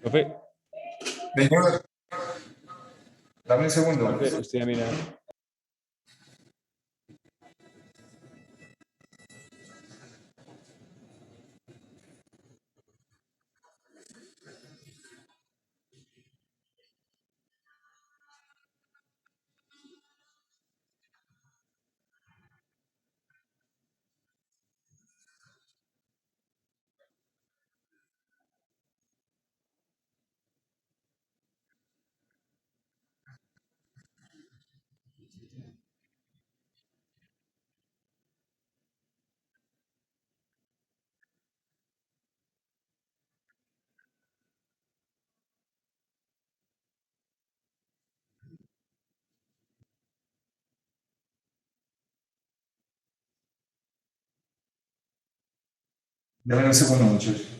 Profe, Señor, dame un segundo. profe, usted ya mira. Dame un segundo, muchachos.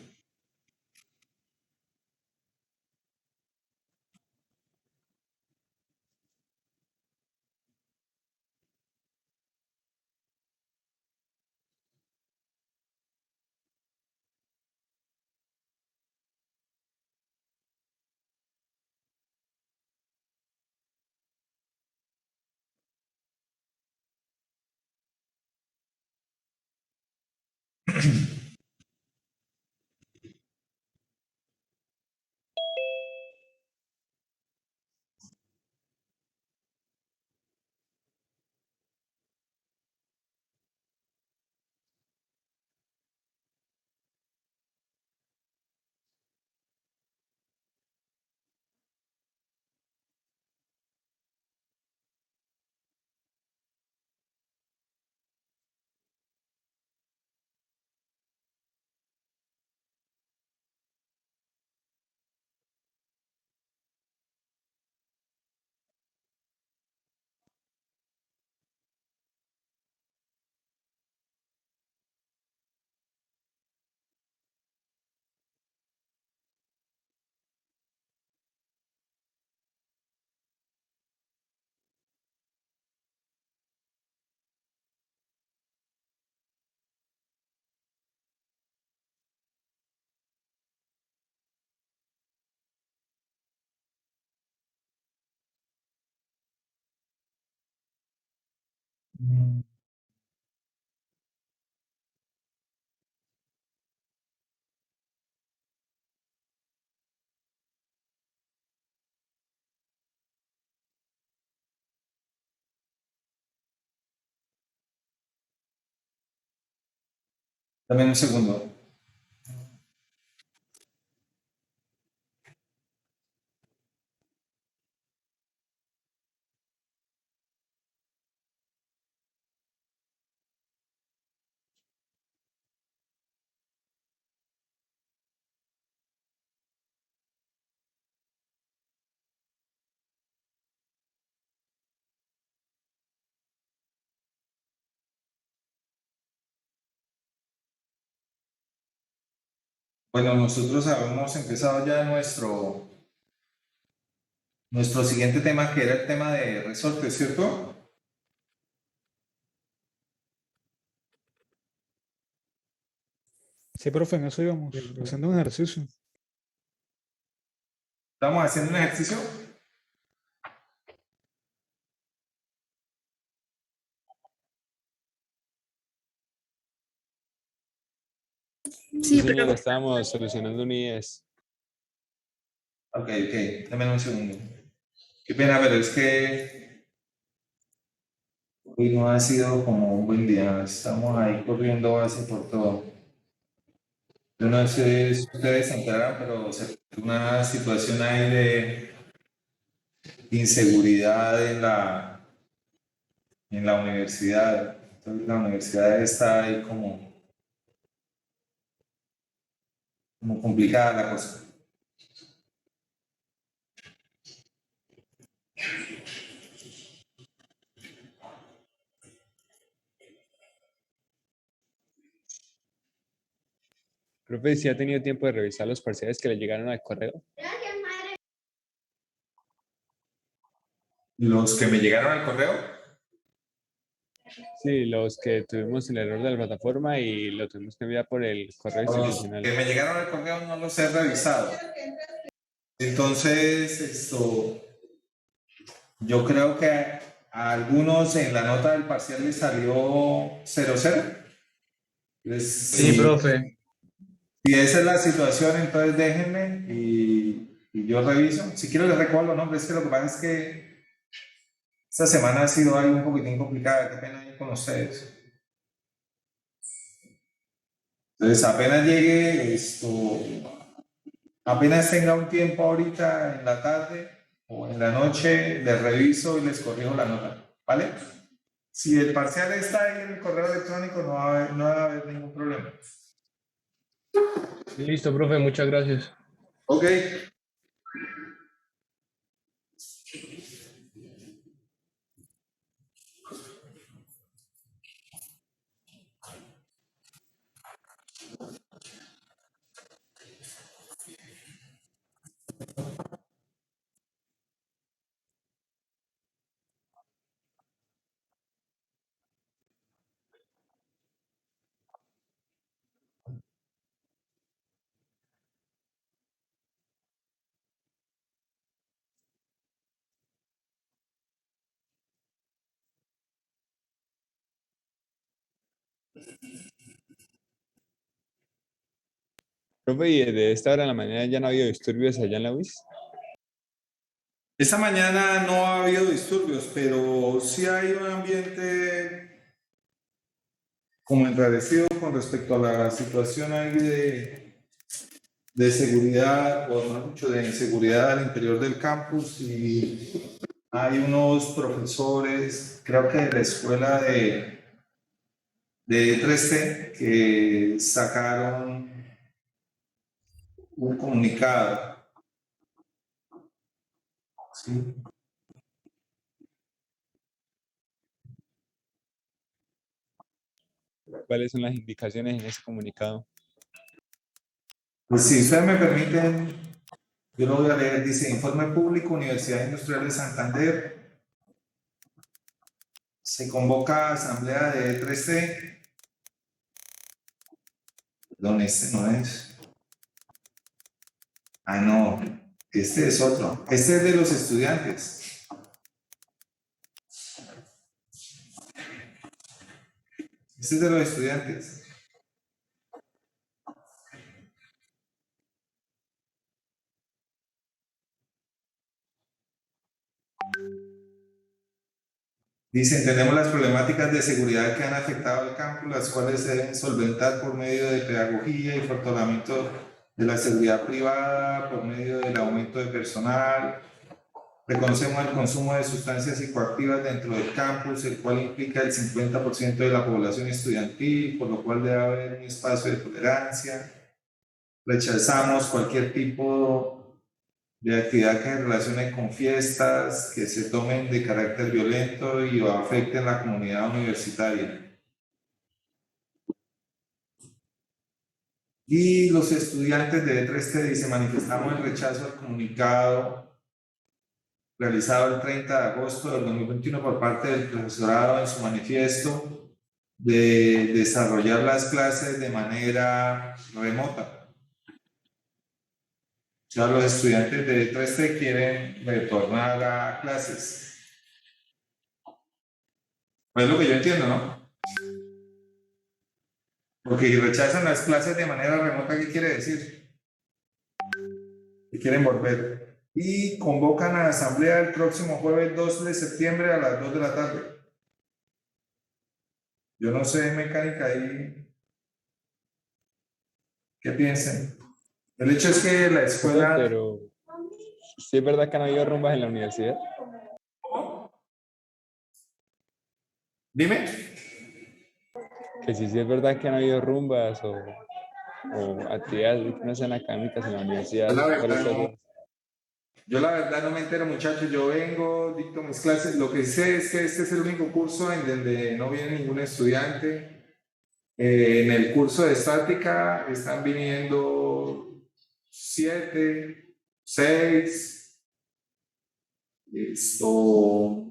Dame un segundo. Bueno, nosotros habíamos empezado ya nuestro siguiente tema, que era el tema de resortes, ¿cierto? Sí, profe, en eso íbamos, haciendo un ejercicio. Estamos haciendo un ejercicio. Sí, señor, estábamos solucionando un IES. Ok, dame un segundo. Qué pena, pero es que Hoy no ha sido como un buen día, estamos ahí corriendo base por todo. Yo no sé si ustedes se enteraron, pero se presentó una situación ahí de inseguridad en la universidad. Entonces la universidad está ahí como complicada la cosa. Profe, ¿sí ha tenido tiempo de revisar los parciales que le llegaron al correo? Los que me llegaron al correo, Sí, los que tuvimos el error de la plataforma y lo tuvimos que enviar por el correo los institucional. que me llegaron al correo no los he revisado. Entonces, yo creo que a algunos en la nota del parcial les salió 00. Sí, profe. Si esa es la situación, entonces déjenme y yo reviso. Si quiero les recuerdo los nombres, es que lo que pasa es que esta semana ha sido algo un poquitín complicada, qué pena ir con ustedes. Entonces apenas llegue apenas tenga un tiempo ahorita en la tarde o en la noche, les reviso y les corrijo la nota, ¿vale? Si el parcial está ahí en el correo electrónico, no va a haber ningún problema. Listo, profe, muchas gracias. Ok. Profe, ¿y de esta hora en la mañana ya no ha habido disturbios allá en la UIS? Esta mañana no ha habido disturbios, pero sí hay un ambiente como enrarecido con respecto a la situación ahí de seguridad, o no mucho de inseguridad al interior del campus, y hay unos profesores, creo que de la escuela de 3T, que sacaron un comunicado. ¿Sí? ¿Cuáles son las indicaciones en ese comunicado? Pues si ustedes me permiten, yo lo voy a leer. Dice: Informe público, Universidad Industrial de Santander. Se convoca asamblea de 3C. Perdón, este no es. Ah, no, este es otro. Este es de los estudiantes. Este es de los estudiantes. Dice: entendemos las problemáticas de seguridad que han afectado al campus, las cuales se deben solventar por medio de pedagogía y fortalecimiento de la seguridad privada, por medio del aumento de personal. Reconocemos el consumo de sustancias psicoactivas dentro del campus, el cual implica el 50% de la población estudiantil, por lo cual debe haber un espacio de tolerancia. Rechazamos cualquier tipo de actividad que se relacione con fiestas que se tomen de carácter violento y o afecten la comunidad universitaria. Y los estudiantes de E3T dice: manifestamos el rechazo al comunicado realizado el 30 de agosto del 2021 por parte del profesorado en su manifiesto de desarrollar las clases de manera remota. O sea, los estudiantes de 3T quieren retornar a clases. Pues es lo que yo entiendo, ¿no? Porque si rechazan las clases de manera remota, ¿qué quiere decir? Que quieren volver. Y convocan a la asamblea el próximo jueves 2 de septiembre a las 2 de la tarde. Yo no sé mecánica ahí, ¿qué piensan? El hecho es que la escuela... Pero sí es verdad que no ha habido rumbas en la universidad. Dime. Que sí es verdad que no ha habido rumbas o actividades que no sean académicas en la Yo universidad la por verdad estos no, días. yo la verdad no me entero, muchachos. Yo vengo, dicto mis clases. Lo que sé es que este es el único curso en donde no viene ningún estudiante. En el curso de estática están viniendo 7, 6. Esto,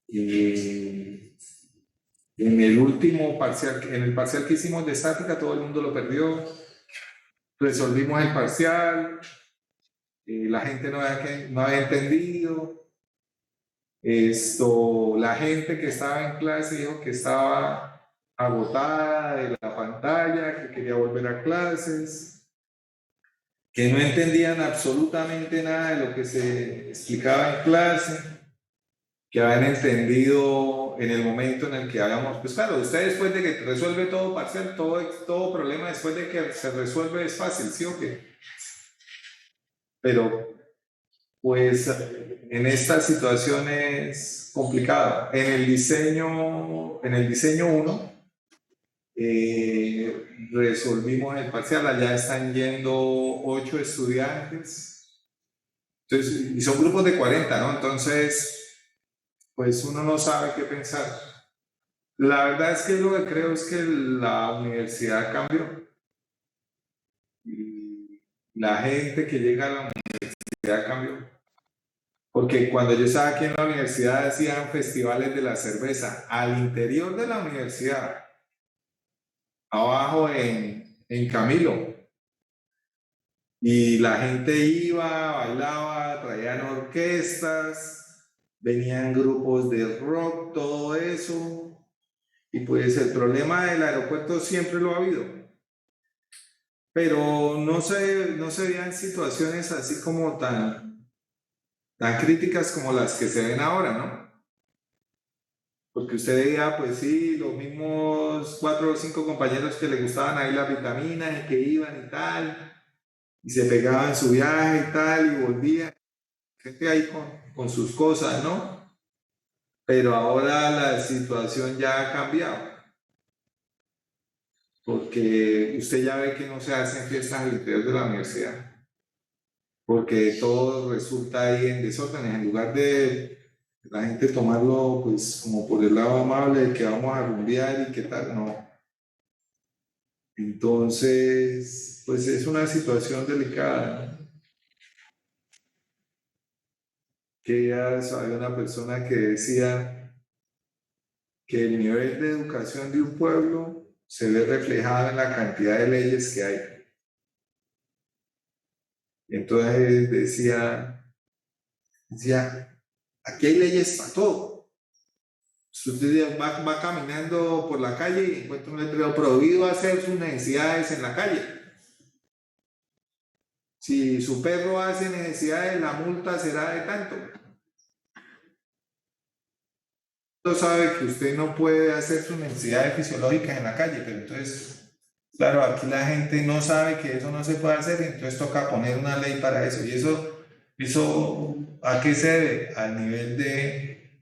eh, en el último parcial, en el parcial que hicimos de estática, todo el mundo lo perdió. Resolvimos el parcial, la gente no había entendido. La gente que estaba en clase dijo que estaba agotada de la pantalla, que quería volver a clases, que no entendían absolutamente nada de lo que se explicaba en clase, que habían entendido en el momento en el que habíamos, pues claro, usted después de que resuelve todo parcial, todo problema después de que se resuelve es fácil, ¿sí o qué? Pero pues en esta situación es complicado. En el diseño 1, resolvimos el parcial, allá están yendo 8 estudiantes, entonces, y son grupos de 40, ¿no? Entonces, pues uno no sabe qué pensar. La verdad es que lo que creo es que la universidad cambió. Y la gente que llega a la universidad cambió. Porque cuando yo estaba aquí en la universidad hacían festivales de la cerveza al interior de la universidad, abajo en Camilo. Y la gente iba, bailaba, traían orquestas, venían grupos de rock, todo eso. Y pues el problema del aeropuerto siempre lo ha habido. Pero no se veían situaciones así como tan críticas como las que se ven ahora, ¿no? Porque usted veía, pues sí, los mismos 4 o 5 compañeros que le gustaban ahí las vitaminas y que iban y tal, y se pegaban su viaje y tal, y volvían, gente ahí con sus cosas, ¿no? Pero ahora la situación ya ha cambiado, porque usted ya ve que no se hacen fiestas al interior de la universidad, porque todo resulta ahí en desórdenes, en lugar de la gente tomarlo pues como por el lado amable de que vamos a rumbear y qué tal, no. Entonces, pues es una situación delicada, ¿no? Que ya había una persona que decía que el nivel de educación de un pueblo se ve reflejado en la cantidad de leyes que hay. Entonces decía, aquí hay leyes para todo. Si usted va caminando por la calle y encuentra un letrero prohibido hacer sus necesidades en la calle. Si su perro hace necesidades, la multa será de tanto. Sabe que usted no puede hacer sus necesidades fisiológicas en la calle, pero entonces, claro, aquí la gente no sabe que eso no se puede hacer, entonces toca poner una ley para eso. ¿Y eso a qué se debe? Al nivel de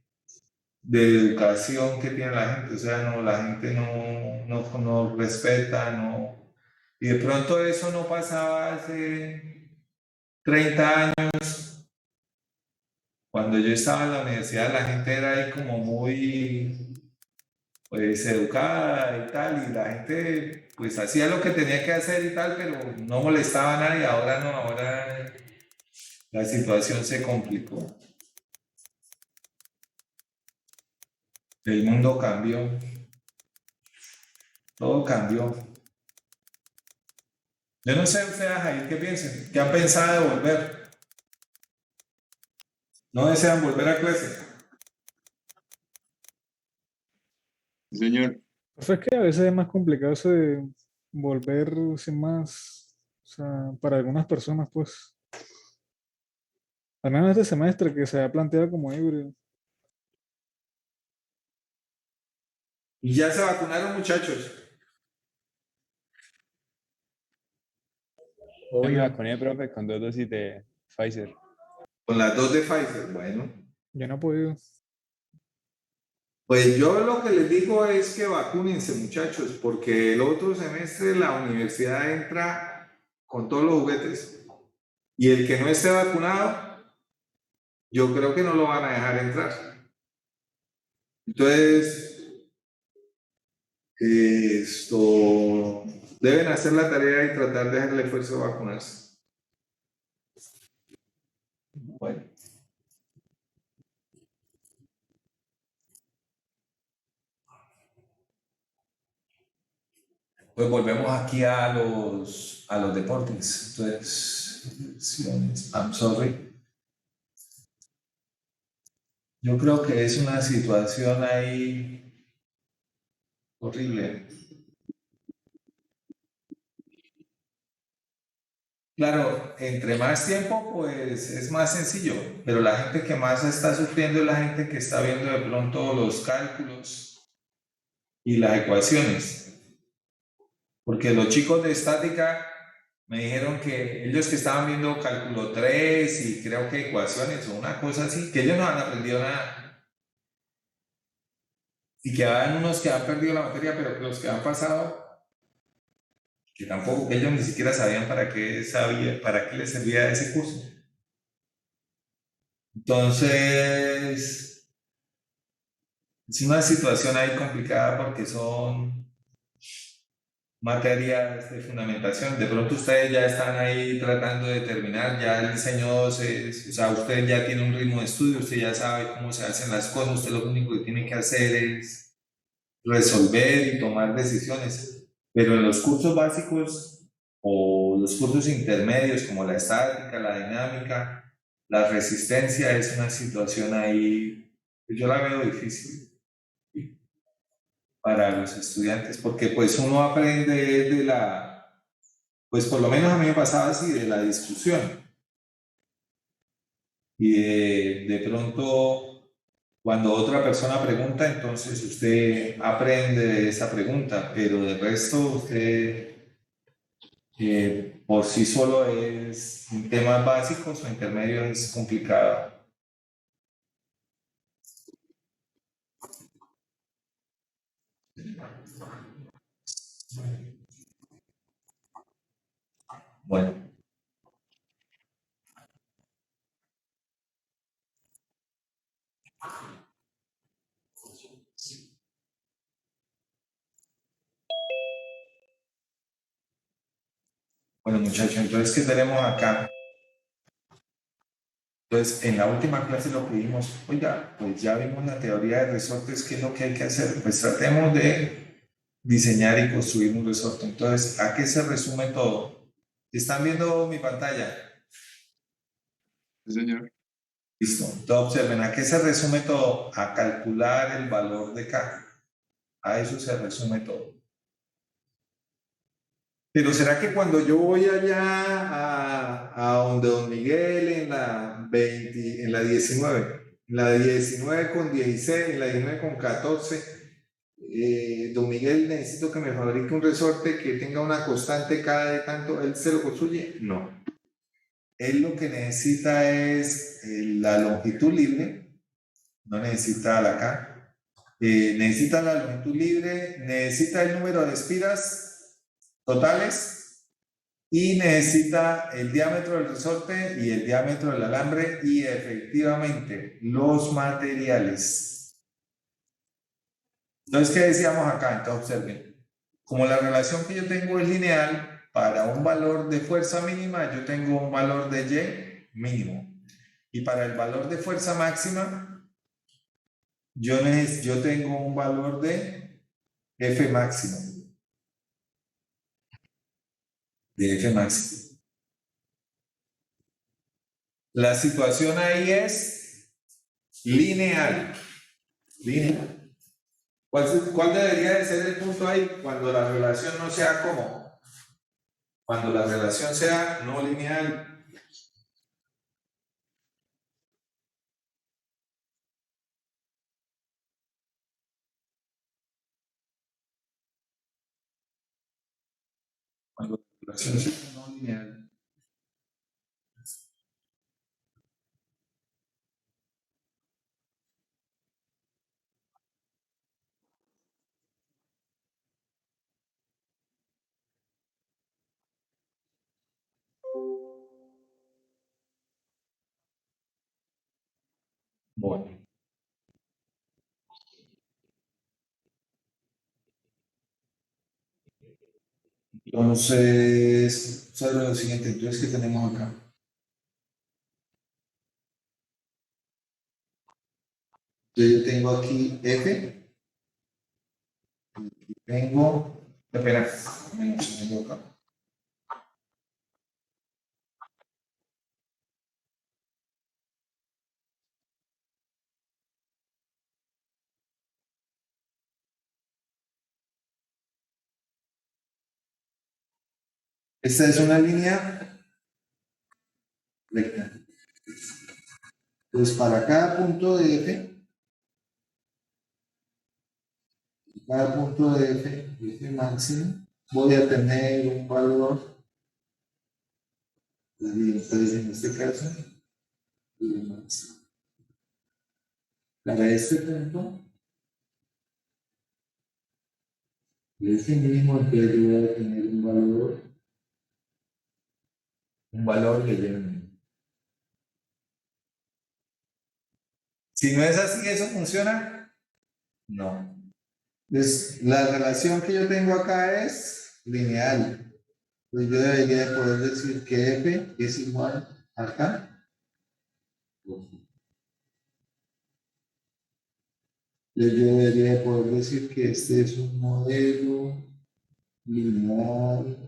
educación que tiene la gente. O sea, no, la gente no respeta, no. Y de pronto eso no pasaba hace 30 años. Cuando yo estaba en la universidad, la gente era ahí como muy pues educada y tal, y la gente pues hacía lo que tenía que hacer y tal, pero no molestaba a nadie. Ahora no, ahora la situación se complicó. El mundo cambió, todo cambió. Yo no sé ustedes ahí qué piensan, qué han pensado de volver. ¿No desean volver a clase? Señor. Pues es que a veces es más complicado eso de volver sin más, o sea, para algunas personas, pues, al menos este semestre que se ha planteado como híbrido. ¿Y ya se vacunaron, muchachos? Yo me Obvio. vacuné, profe, con 2 dosis de Pfizer. Con las 2 de Pfizer. Bueno, Yo no he podido. pues yo lo que les digo es que vacúnense, muchachos, porque el otro semestre la universidad entra con todos los juguetes. Y el que no esté vacunado, yo creo que no lo van a dejar entrar. Entonces, esto deben hacer la tarea y tratar de hacerle esfuerzo a vacunarse. Bueno. Pues volvemos aquí a los deportes. Entonces, I'm sorry. Yo creo que es una situación ahí horrible. Claro, entre más tiempo, pues es más sencillo, pero la gente que más está sufriendo es la gente que está viendo de pronto los cálculos y las ecuaciones. Porque los chicos de estática me dijeron que ellos que estaban viendo cálculo 3 y creo que ecuaciones o una cosa así, que ellos no han aprendido nada. Y que hay unos que han perdido la materia, pero que los que han pasado, que tampoco, que ellos ni siquiera sabían para qué les servía ese curso. Entonces, es una situación ahí complicada porque son materias de fundamentación. De pronto ustedes ya están ahí tratando de terminar, ya el diseño, o sea, usted ya tiene un ritmo de estudio, usted ya sabe cómo se hacen las cosas, usted lo único que tiene que hacer es resolver y tomar decisiones. Pero en los cursos básicos o los cursos intermedios como la estática, la dinámica, la resistencia es una situación ahí que yo la veo difícil para los estudiantes, porque pues uno aprende pues por lo menos a mí me pasaba así, de la discusión. Y de pronto, cuando otra persona pregunta, entonces usted aprende de esa pregunta, pero de resto usted por sí solo es en temas básicos o intermedios es complicado. Bueno. Bueno, muchachos, entonces, ¿qué tenemos acá? Entonces, en la última clase lo que vimos, oiga, pues ya vimos la teoría de resortes, ¿qué es lo que hay que hacer? Pues tratemos de diseñar y construir un resorte. Entonces, ¿a qué se resume todo? ¿Están viendo mi pantalla? Sí, señor. Listo. Entonces, observen, ¿a qué se resume todo? A calcular el valor de K. A eso se resume todo. Pero ¿será que cuando yo voy allá a donde Don Miguel en la 20, en la 19 con 16, en la 19 con 14, Don Miguel necesito que me fabrique un resorte que tenga una constante K de tanto, ¿él se lo construye? No. Él lo que necesita es la longitud libre, no necesita la K. Necesita la longitud libre, necesita el número de espiras totales y necesita el diámetro del resorte y el diámetro del alambre y efectivamente los materiales. Entonces, ¿qué decíamos acá? Entonces, observen, como la relación que yo tengo es lineal, para un valor de fuerza mínima yo tengo un valor de Y mínimo y para el valor de fuerza máxima yo tengo un valor de F máximo. De F máximo. La situación ahí es lineal. Lineal. ¿Cuál debería de ser el punto ahí? Cuando la relación no sea como. Cuando la relación sea no lineal. Cuando la regulación es no lineal. Bueno. Entonces, sobre lo siguiente, entonces, ¿qué tenemos acá? Entonces, yo tengo aquí F, tengo, espera, tengo acá. Esta es una línea recta. Entonces, para cada punto de F, F máximo, voy a tener un valor, entonces en este caso, F máximo. Para este punto, F mínimo, entonces yo voy a tener un valor de Y mínimo. Si no es así, ¿eso funciona? No. Entonces, la relación que yo tengo acá es lineal. Pues yo debería de poder decir que F es igual a acá. Yo debería de poder decir que este es un modelo lineal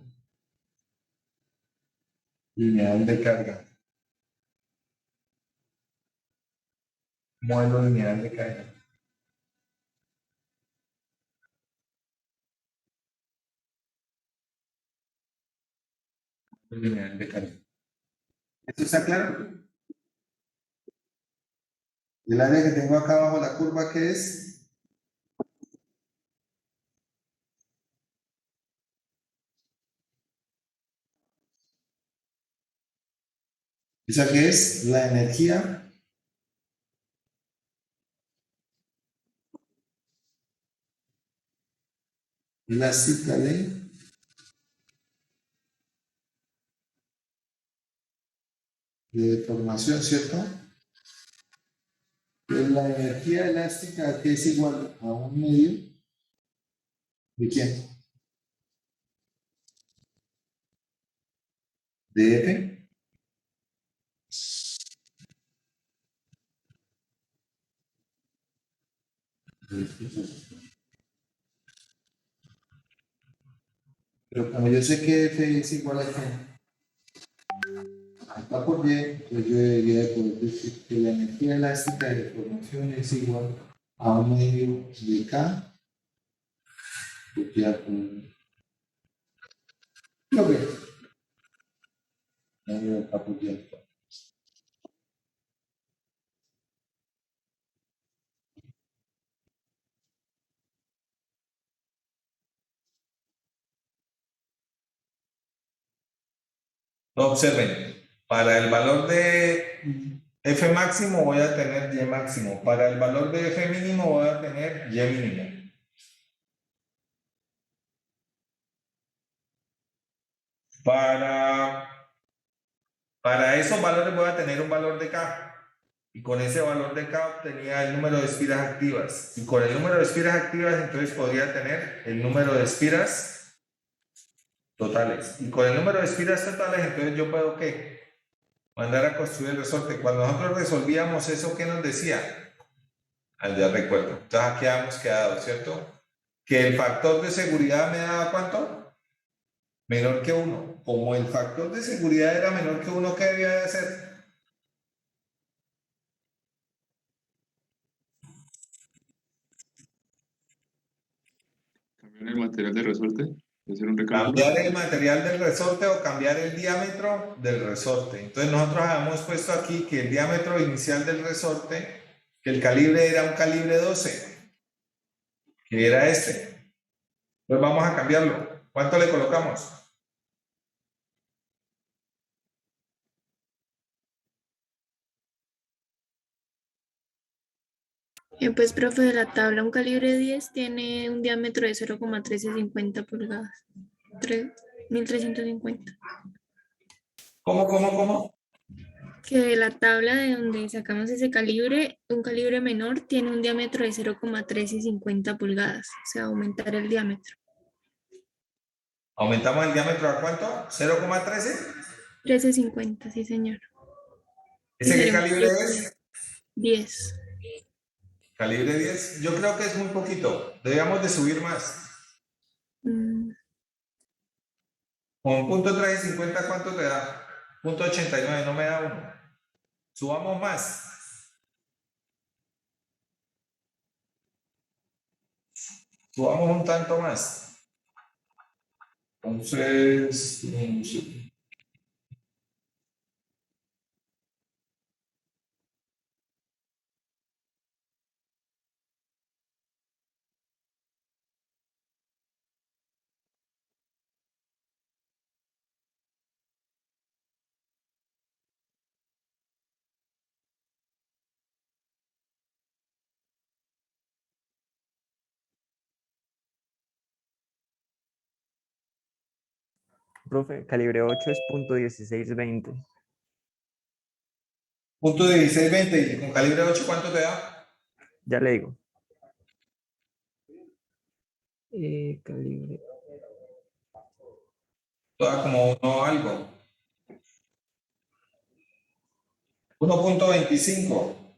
de carga. Modelo lineal de carga. Lineal de carga. ¿Esto está claro? El área que tengo acá abajo la curva, ¿qué es? ¿Esa qué es? La energía elástica de deformación, ¿cierto? Pues la energía elástica que es igual a un medio ¿de quién? De F. Pero como yo sé que F es igual a acá por Y, pues yo debería de poder decir que la energía elástica de deformación es igual a un medio de K copiado por lo que medio de K por Y. Observen, para el valor de F máximo voy a tener Y máximo, para el valor de F mínimo voy a tener Y mínimo. Para esos valores voy a tener un valor de K. Y con ese valor de K obtenía el número de espiras activas. Y con el número de espiras activas entonces podría tener el número de espiras totales. Y con el número de espiras totales entonces yo puedo ¿qué? Mandar a construir el resorte. Cuando nosotros resolvíamos eso, ¿qué nos decía? Ya recuerdo. Entonces aquí habíamos quedado, ¿cierto? Que el factor de seguridad me daba ¿cuánto? Menor que 1. Como el factor de seguridad era menor que 1, ¿qué debía de hacer? Cambiar el material de resorte. Hacer un recálculo. Cambiar el material del resorte o cambiar el diámetro del resorte. Entonces nosotros habíamos puesto aquí que el diámetro inicial del resorte, que el calibre era un calibre 12, que era este. Pues vamos a cambiarlo. ¿Cuánto le colocamos? Pues, profe, de la tabla, un calibre 10 tiene un diámetro de 0,1350 pulgadas. 1350. ¿Cómo? Que de la tabla de donde sacamos ese calibre, un calibre menor tiene un diámetro de 0,1350 pulgadas. O sea, aumentar el diámetro. ¿Aumentamos el diámetro a cuánto? ¿0,13? 1350, sí, señor. Y ¿Ese qué sería un calibre es? 10. Calibre 10. Yo creo que es muy poquito. Deberíamos de subir más. Mm, Con punto 350, ¿cuánto te da? Punto 89, no me da uno. Subamos más. Subamos un tanto más. Entonces, Profe, calibre 8 es .1620. punto 1620 y con calibre 8, ¿cuánto te da? Ya le digo. Calibre. Te da como uno algo. 1,25.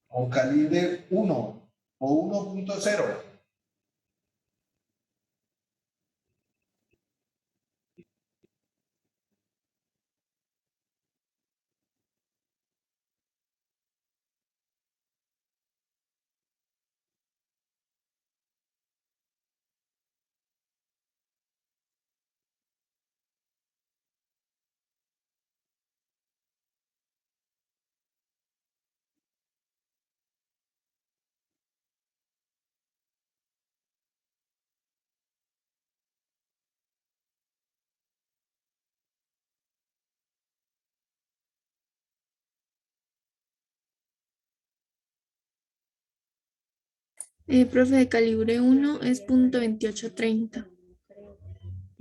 O calibre 1 o 1,0. Profe, de calibre 1 es .2830.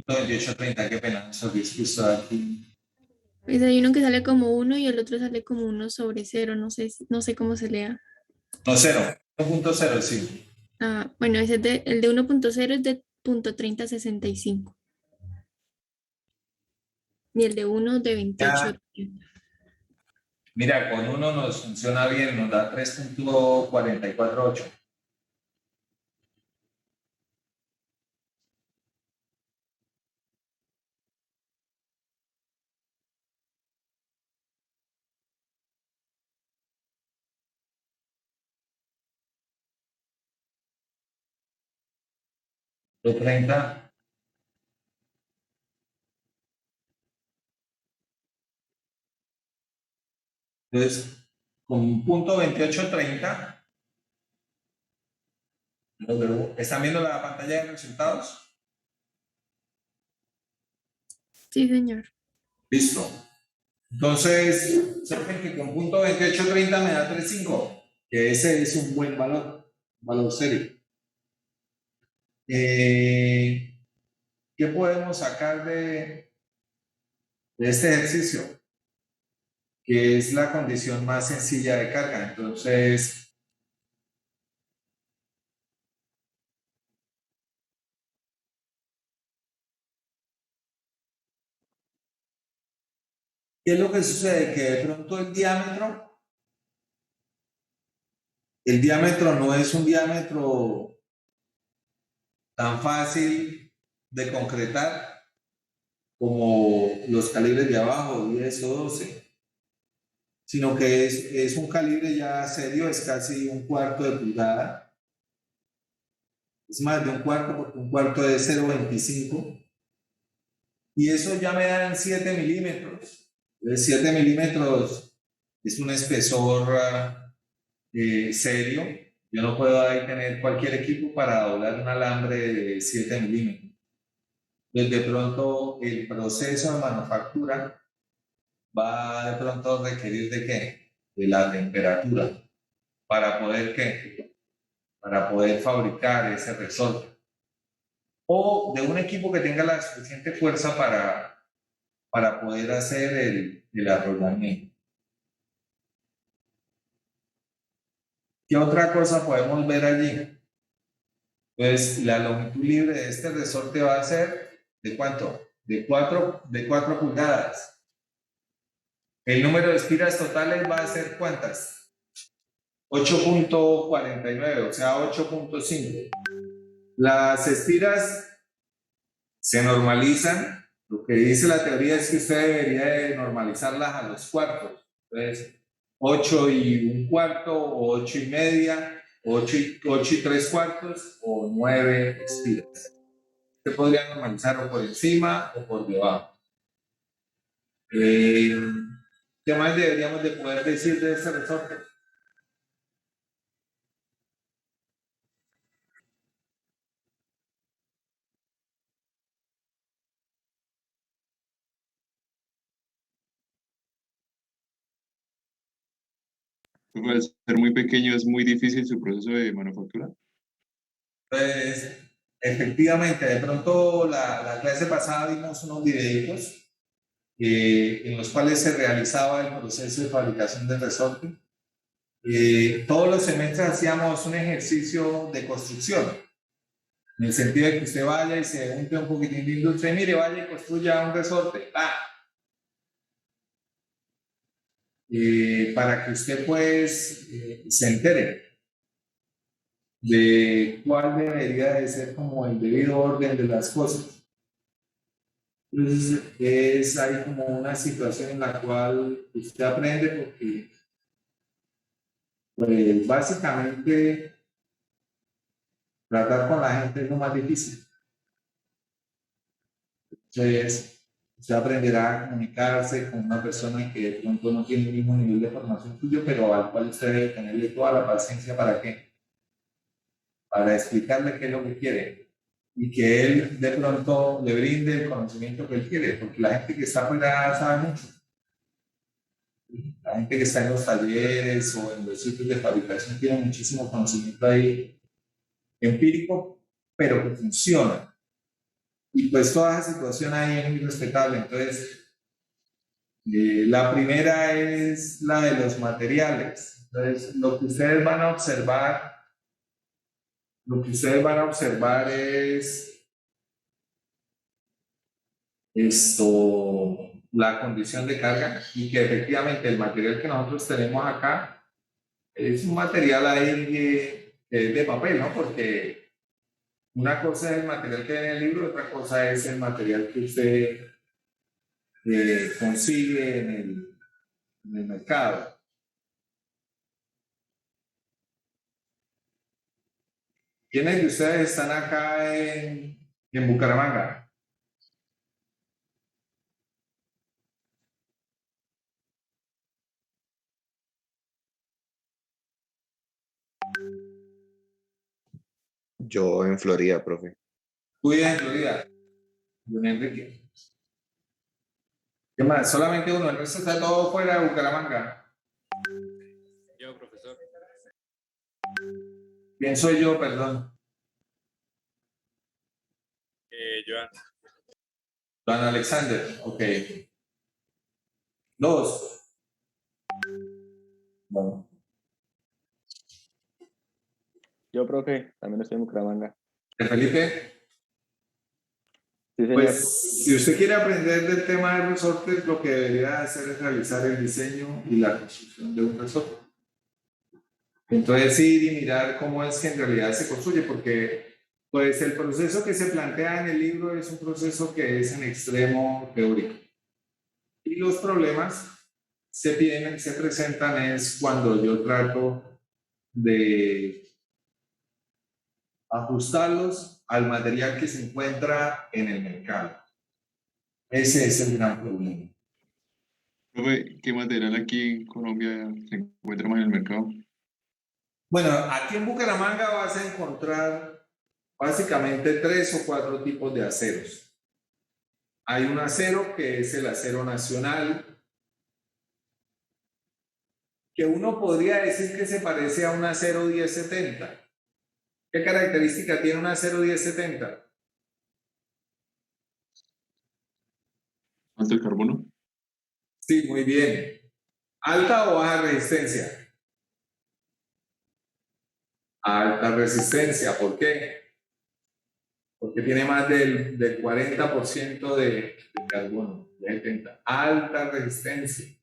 2830, qué pena. Eso que está aquí. Pues hay uno que sale como 1 y el otro sale como 1/0. No sé, no sé cómo se lea. No, 0. 1,0, sí. Ah, bueno, ese es el de 1,0 es de .3065. Y el de 1 de 28. Mira, con uno nos funciona bien, nos da 3,448. De 30. Entonces, con punto 2830, ¿están viendo la pantalla de resultados? Sí, señor. Listo. Entonces, saben que con punto 2830 me da 3,5, que ese es un buen valor, un valor serio. ¿Qué podemos sacar de este ejercicio? Que es la condición más sencilla de carga. Entonces, ¿qué es lo que sucede? Que de pronto el diámetro no es un diámetro tan fácil de concretar como los calibres de abajo, 10 o 12, sino que es un calibre ya serio, es casi un cuarto de pulgada, es más de un cuarto porque un cuarto es 0,25, y eso ya me dan 7 milímetros. Entonces, 7 milímetros es un espesor serio. Yo no puedo ahí tener cualquier equipo para doblar un alambre de 7 milímetros. Entonces, de pronto, el proceso de manufactura va de pronto a requerir de qué? de la temperatura para poder, ¿qué? Para poder fabricar ese resorte. O de un equipo que tenga la suficiente fuerza para poder hacer el arrollamiento. ¿Qué otra cosa podemos ver allí? Pues la longitud libre de este resorte va a ser, ¿de cuánto? De 4 pulgadas. El número de espiras totales va a ser ¿cuántas? 8.49, o sea, 8.5. Las espiras se normalizan. Lo que dice la teoría es que usted debería de normalizarlas a los cuartos. Entonces, 8 y un cuarto, o 8 y media, 8 y 3 cuartos, o 9 espiras. Usted podría normalizar o por encima o por debajo. ¿Qué más deberíamos de poder decir de este resorte? Profe, al ser muy pequeño es muy difícil su proceso de manufactura. Pues, efectivamente, de pronto la clase pasada vimos unos videitos en los cuales se realizaba el proceso de fabricación del resorte. Todos los semestres hacíamos un ejercicio de construcción, en el sentido de que usted vaya y se unte un poquitín de industria y mire, vaya y construya un resorte. Para que usted pues se entere de cuál debería de ser como el debido orden de las cosas. Entonces es ahí como una situación en la cual usted aprende porque pues básicamente tratar con la gente es lo más difícil. Entonces usted aprenderá a comunicarse con una persona que de pronto no tiene el mismo nivel de formación tuyo, pero al cual usted debe tenerle toda la paciencia para qué, para explicarle qué es lo que quiere y que él de pronto le brinde el conocimiento que él quiere, porque la gente que está afuera sabe mucho. La gente que está en los talleres o en los sitios de fabricación tiene muchísimo conocimiento ahí empírico, pero que funciona. Y pues toda esa situación ahí es muy respetable. Entonces, la primera es la de los materiales. Entonces, lo que ustedes van a observar es la condición de carga y que efectivamente el material que nosotros tenemos acá es un material ahí que es de papel, ¿no? Porque una cosa es el material que viene en el libro, otra cosa es el material que usted consigue en el mercado. ¿Quiénes de ustedes están acá en Bucaramanga? Yo en Florida, profe. ¿Tú vives en Florida? Don Enrique. ¿Qué más? Solamente uno, el resto está todo fuera de Bucaramanga. Yo, profesor. ¿Quién soy yo, perdón? Joan. Don Alexander, ok. 2. Bueno. Yo, profe, también estoy en Bucaramanga. Felipe, Sí, señor. pues si usted quiere aprender del tema de resortes, lo que debería hacer es realizar el diseño y la construcción de un resorte. Entonces ir y mirar cómo es que en realidad se construye, porque pues el proceso que se plantea en el libro es un proceso que es en extremo teórico. Y los problemas se presentan es cuando yo trato de ajustarlos al material que se encuentra en el mercado. Ese es el gran problema. Profe, ¿qué material aquí en Colombia se encuentra más en el mercado? Bueno, aquí en Bucaramanga vas a encontrar básicamente 3 o 4 tipos de aceros. Hay un acero que es el acero nacional, que uno podría decir que se parece a un acero 1070. ¿Qué característica tiene un acero 1070? ¿Alto el carbono? Sí, muy bien. ¿Alta o baja resistencia? Alta resistencia. ¿Por qué? Porque tiene más del 40% de carbono. De 70. Alta resistencia.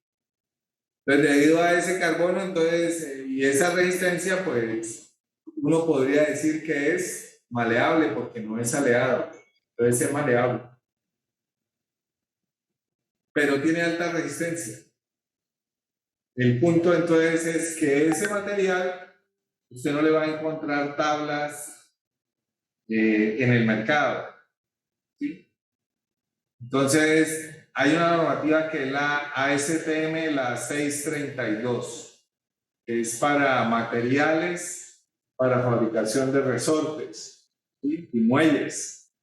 Entonces, debido a ese carbono, entonces, y esa resistencia, pues, uno podría decir que es maleable porque no es aleado. Entonces, es maleable. Pero tiene alta resistencia. El punto, entonces, es que ese material, usted no le va a encontrar tablas en el mercado. ¿Sí? Entonces, hay una normativa que es la ASTM, la 632, que es para materiales para fabricación de resortes, ¿sí? Y muelles.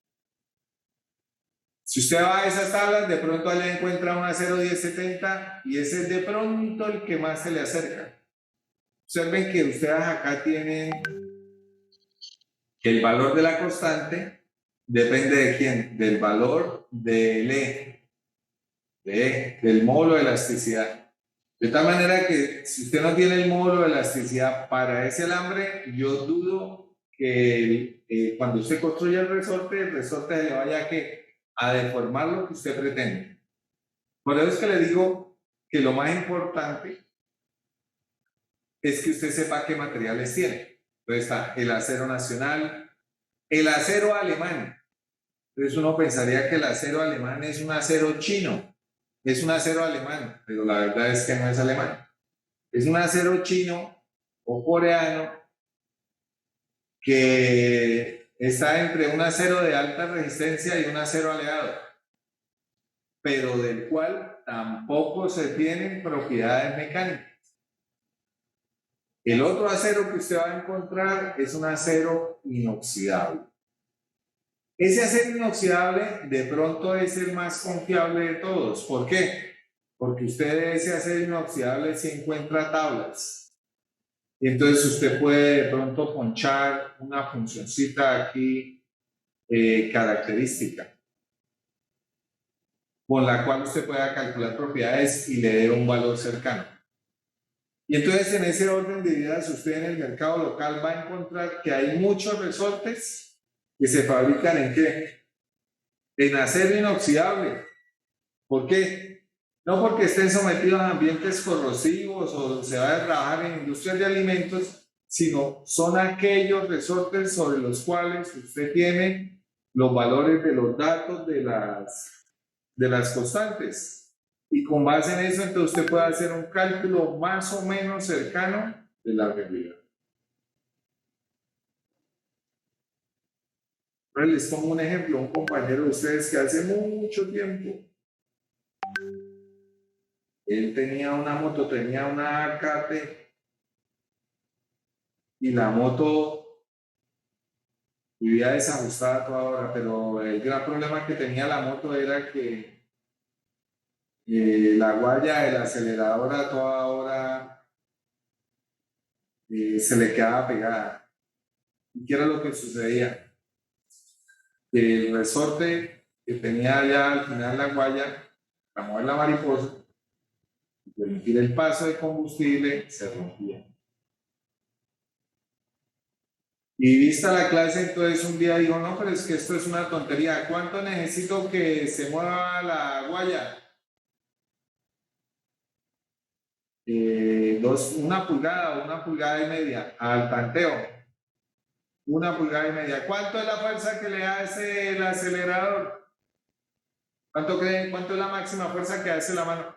Si usted va a esas tablas, de pronto allá encuentra un acero 1070 y ese es de pronto el que más se le acerca. Observen que ustedes acá tienen que el valor de la constante depende de quién, del valor del del módulo de elasticidad. De tal manera que si usted no tiene el módulo de elasticidad para ese alambre, yo dudo que cuando usted construya el resorte se le vaya a deformar lo que usted pretende. Por eso es que le digo que lo más importante es que usted sepa qué materiales tiene. Entonces está el acero nacional, el acero alemán. Entonces uno pensaría que el acero alemán es un acero chino. Es un acero alemán, pero la verdad es que no es alemán. Es un acero chino o coreano que está entre un acero de alta resistencia y un acero aleado, pero del cual tampoco se tienen propiedades mecánicas. El otro acero que usted va a encontrar es un acero inoxidable. Ese acero inoxidable de pronto es el más confiable de todos. ¿Por qué? Porque usted de ese acero inoxidable se encuentra tablas. Y entonces usted puede de pronto ponchar una funcioncita aquí característica, con la cual usted pueda calcular propiedades y le dé un valor cercano. Y entonces en ese orden de ideas usted en el mercado local va a encontrar que hay muchos resortes que se fabrican ¿en qué? En acero inoxidable. ¿Por qué? No porque estén sometidos a ambientes corrosivos o se va a trabajar en industrias de alimentos, sino son aquellos resortes sobre los cuales usted tiene los valores de los datos de las constantes. Y con base en eso, entonces usted puede hacer un cálculo más o menos cercano de la realidad. Les pongo un ejemplo, un compañero de ustedes que hace mucho tiempo, él tenía una moto, tenía una AKT, y la moto vivía desajustada toda hora, pero el gran problema que tenía la moto era que la guaya del acelerador a toda hora se le quedaba pegada. ¿Y qué era lo que sucedía? El resorte que tenía ya al final la guaya, para mover la mariposa, y permitir el paso de combustible, se rompía. Y vista la clase, entonces un día digo, no, pero es que esto es una tontería. ¿Cuánto necesito que se mueva la guaya? 1 pulgada o 1,5 pulgadas al tanteo. 1,5 pulgadas. ¿Cuánto es la fuerza que le hace el acelerador? ¿Cuánto creen? ¿Cuánto es la máxima fuerza que hace la mano?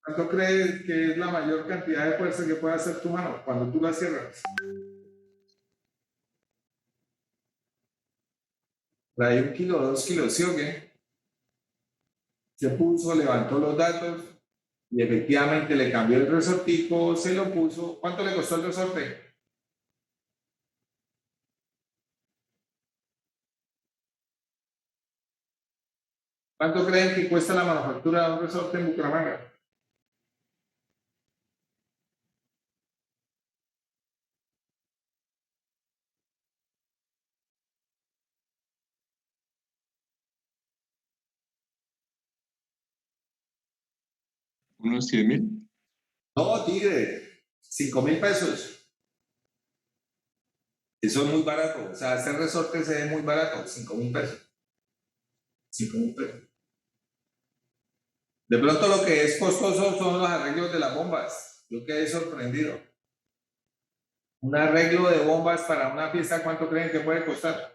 ¿Cuánto crees que es la mayor cantidad de fuerza que puede hacer tu mano cuando tú la cierras? Trae 1 kilo, 2 kilos, ¿sí o qué? Se puso, levantó los datos y efectivamente le cambió el resortico, se lo puso. ¿Cuánto le costó el resorte? ¿Cuánto creen que cuesta la manufactura de un resorte en Bucaramanga? Unos 100.000. No, tigre, 5.000 pesos. Eso es muy barato. O sea, este resorte se ve muy barato, 5.000 pesos. 5.000 pesos. De pronto lo que es costoso son los arreglos de las bombas. Yo quedé sorprendido. Un arreglo de bombas para una fiesta, ¿cuánto creen que puede costar?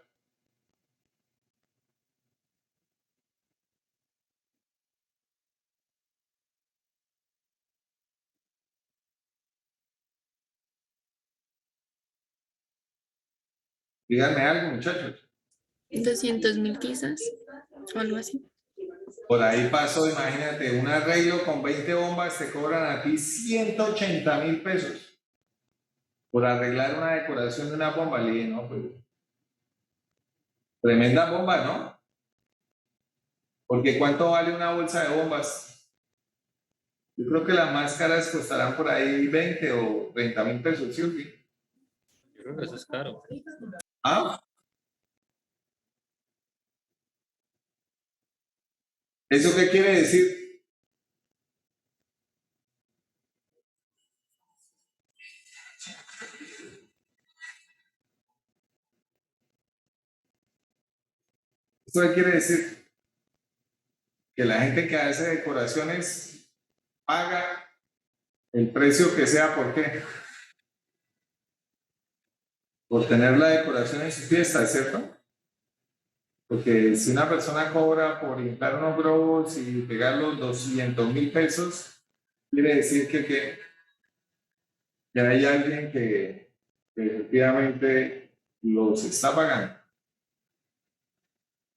Díganme algo, muchachos. 200.000 quizás, o algo así. Por ahí pasó, imagínate, un arreglo con 20 bombas te cobran a ti 180.000 pesos por arreglar una decoración de una bomba. Le dije, no, pues, tremenda bomba, ¿no? Porque ¿cuánto vale una bolsa de bombas? Yo creo que las más caras costarán por ahí 20 o 30.000 pesos, ¿sí o qué? Yo creo que eso es caro. ¿Ah? ¿Eso qué quiere decir? ¿Esto qué quiere decir? Que la gente que hace decoraciones paga el precio que sea, ¿por qué? Por tener la decoración en su fiesta, ¿cierto? Porque si una persona cobra por inflar unos globos y pegar los 200.000 pesos, quiere decir que hay alguien que efectivamente los está pagando.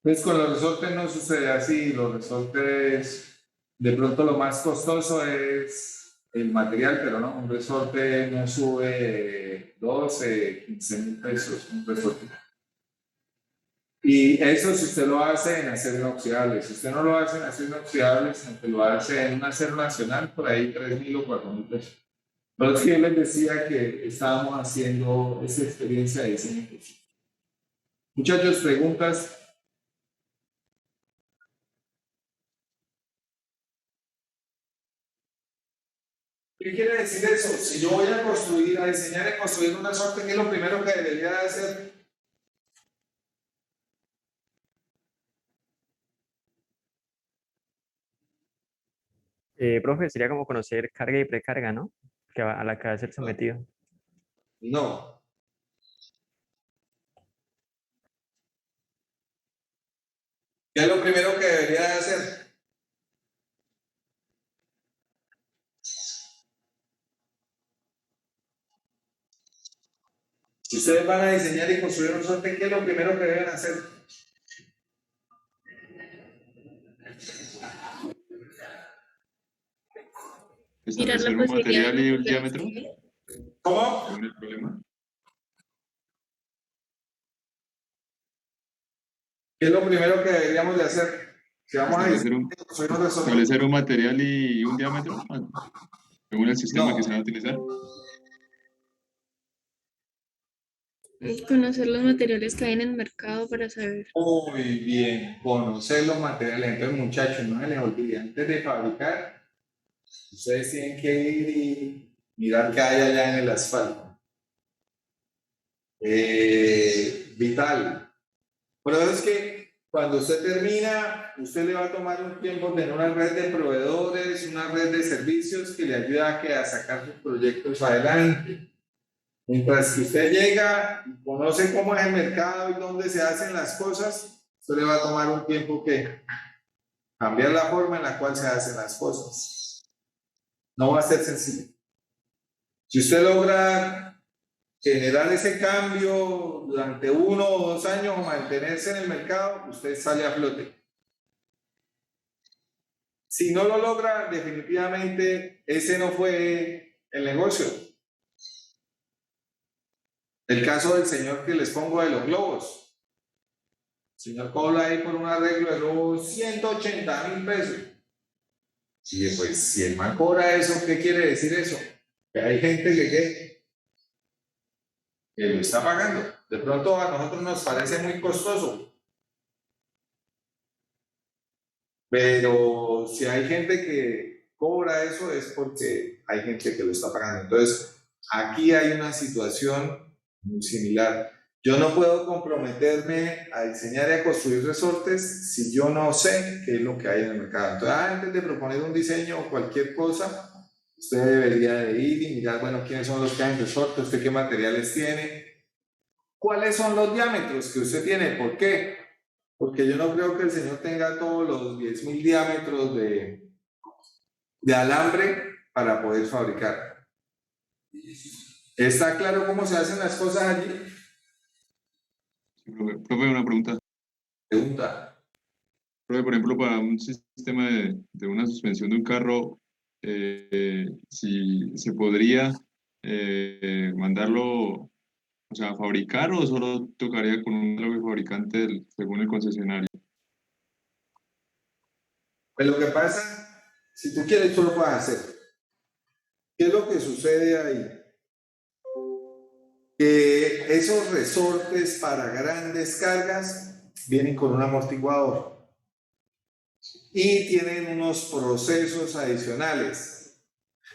Pues con los resortes no sucede así. Los resortes, de pronto lo más costoso es el material, pero no, un resorte no sube 12, 15.000 pesos, un resorte. Y eso si usted lo hace en acero inoxidable. Si usted no lo hace en acero inoxidable, sino que lo hace en un acero nacional, por ahí 3.000 o 4.000 pesos. Pero es que yo les decía que estábamos haciendo esa experiencia de diseño. Muchachos, preguntas. ¿Qué quiere decir eso? Si yo voy a construir, a diseñar y construir una resorte, ¿qué es lo primero que debería de hacer? Profe, sería como conocer carga y precarga, ¿no? A la que va a ser sometido. No. ¿Qué es lo primero que debería de hacer? Si ustedes van a diseñar y construir un resorte, ¿qué es lo primero que deben hacer? Mirar la Establecer un posibilidad material de y un una diámetro. ¿Cómo? ¿Según el problema? ¿Qué es lo primero que deberíamos de hacer? Si vamos a Establecer un, construir un resorte. establecer un material y un diámetro, según el sistema que se va a No. utilizar. Conocer los materiales que hay en el mercado para saber. Muy bien, conocer los materiales. Entonces, muchachos, no se les olvide, antes de fabricar, ustedes tienen que ir y mirar qué hay allá en el asfalto. Vital. Por eso es que cuando usted termina, usted le va a tomar un tiempo tener una red de proveedores, una red de servicios que le ayuda a sacar sus proyectos adelante. Mientras que usted llega y conoce cómo es el mercado y dónde se hacen las cosas, usted le va a tomar un tiempo que cambiar la forma en la cual se hacen las cosas. No va a ser sencillo. Si usted logra generar ese cambio durante 1 o 2 años o mantenerse en el mercado, usted sale a flote. Si no lo logra, definitivamente ese no fue el negocio. El caso del señor que les pongo de los globos. señor cobra ahí por un arreglo de los 180.000 pesos. Y pues, si el man cobra eso, ¿qué quiere decir eso? Que hay gente que lo está pagando. De pronto a nosotros nos parece muy costoso. Pero si hay gente que cobra eso es porque hay gente que lo está pagando. Entonces, aquí hay una situación muy similar. Yo no puedo comprometerme a diseñar y a construir resortes si yo no sé qué es lo que hay en el mercado. Entonces, antes de proponer un diseño o cualquier cosa, usted debería de ir y mirar, bueno, quiénes son los que hay en resortes, usted qué materiales tiene, cuáles son los diámetros que usted tiene, ¿por qué? Porque yo no creo que el señor tenga todos los 10.000 diámetros de alambre para poder fabricar. ¿Está claro cómo se hacen las cosas allí? Profe, una pregunta. Pregunta. Profe, por ejemplo, para un sistema de una suspensión de un carro, si se podría mandarlo, o sea, a fabricar o solo tocaría con un propio fabricante según el concesionario. Pues lo que pasa, si tú quieres, tú lo puedes hacer. ¿Qué es lo que sucede ahí? Que esos resortes para grandes cargas vienen con un amortiguador y tienen unos procesos adicionales.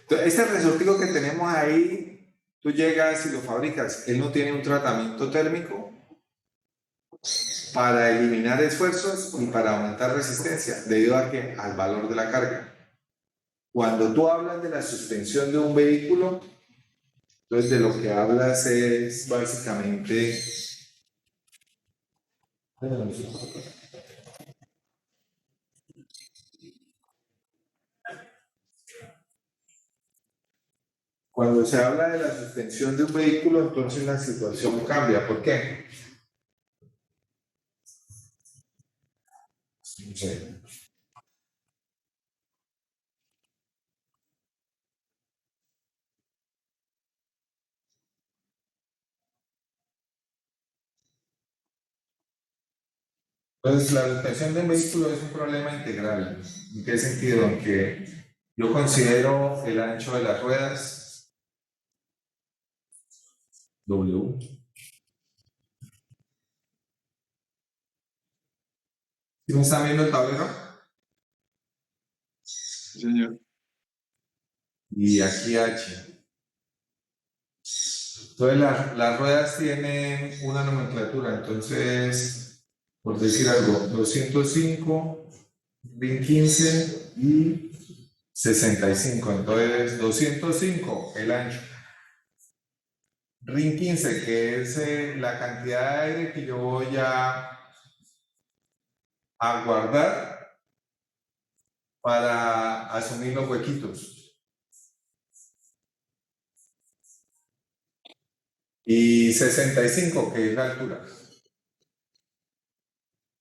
Entonces, este resortico que tenemos ahí, tú llegas y lo fabricas, él no tiene un tratamiento térmico para eliminar esfuerzos y para aumentar resistencia, debido a que al valor de la carga. Cuando tú hablas de la suspensión de un vehículo, entonces de lo que hablas es básicamente cuando se habla de la suspensión de un vehículo, entonces la situación cambia. ¿Por qué? No sé. Entonces, la suspensión de un vehículo es un problema integral. ¿En qué sentido? En que yo considero el ancho de las ruedas W. ¿Sí me están viendo el tablero? Sí, señor. Y aquí H. Entonces, las ruedas tienen una nomenclatura. Entonces, por decir algo, 205, 15 y 65. Entonces, 205, el ancho. RIN 15, que es la cantidad de aire que yo voy a guardar para asumir los huequitos. Y 65, que es la altura.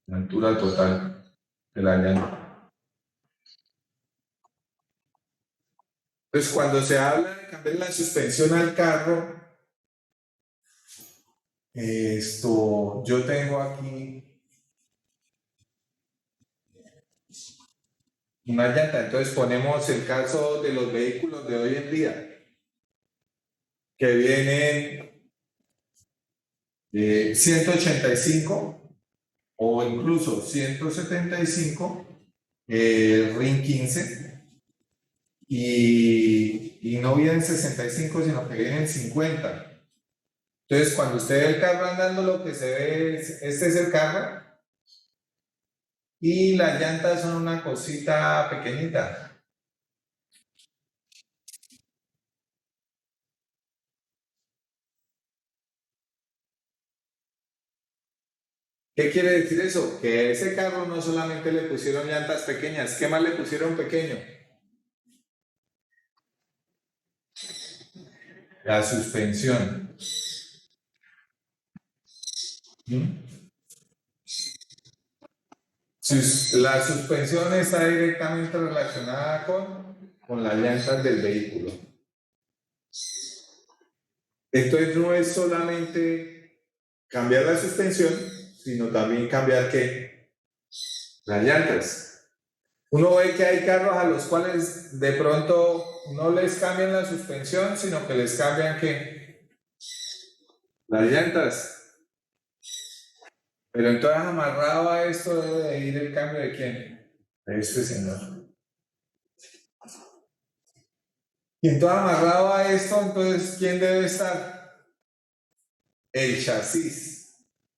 La altura total de la llanta. Entonces, cuando se habla de cambiar la suspensión al carro, yo tengo aquí una llanta. Entonces ponemos el caso de los vehículos de hoy en día, que vienen 185 o incluso 175, RIN 15, y no vienen 65, sino que vienen 50. Entonces, cuando usted ve el carro andando, lo que se ve es, este es el carro, y las llantas son una cosita pequeñita. ¿Qué quiere decir eso? Que a ese carro no solamente le pusieron llantas pequeñas, ¿qué más le pusieron pequeño? La suspensión. La suspensión está directamente relacionada con las llantas del vehículo. Entonces no es solamente cambiar la suspensión, sino también cambiar ¿qué? Las llantas. Uno ve que hay carros a los cuales de pronto no les cambian la suspensión, sino que les cambian ¿qué? Las llantas. Pero entonces amarrado a esto debe de ir el cambio de ¿quién? De este señor. Y entonces amarrado a esto, entonces ¿quién debe estar? El chasis.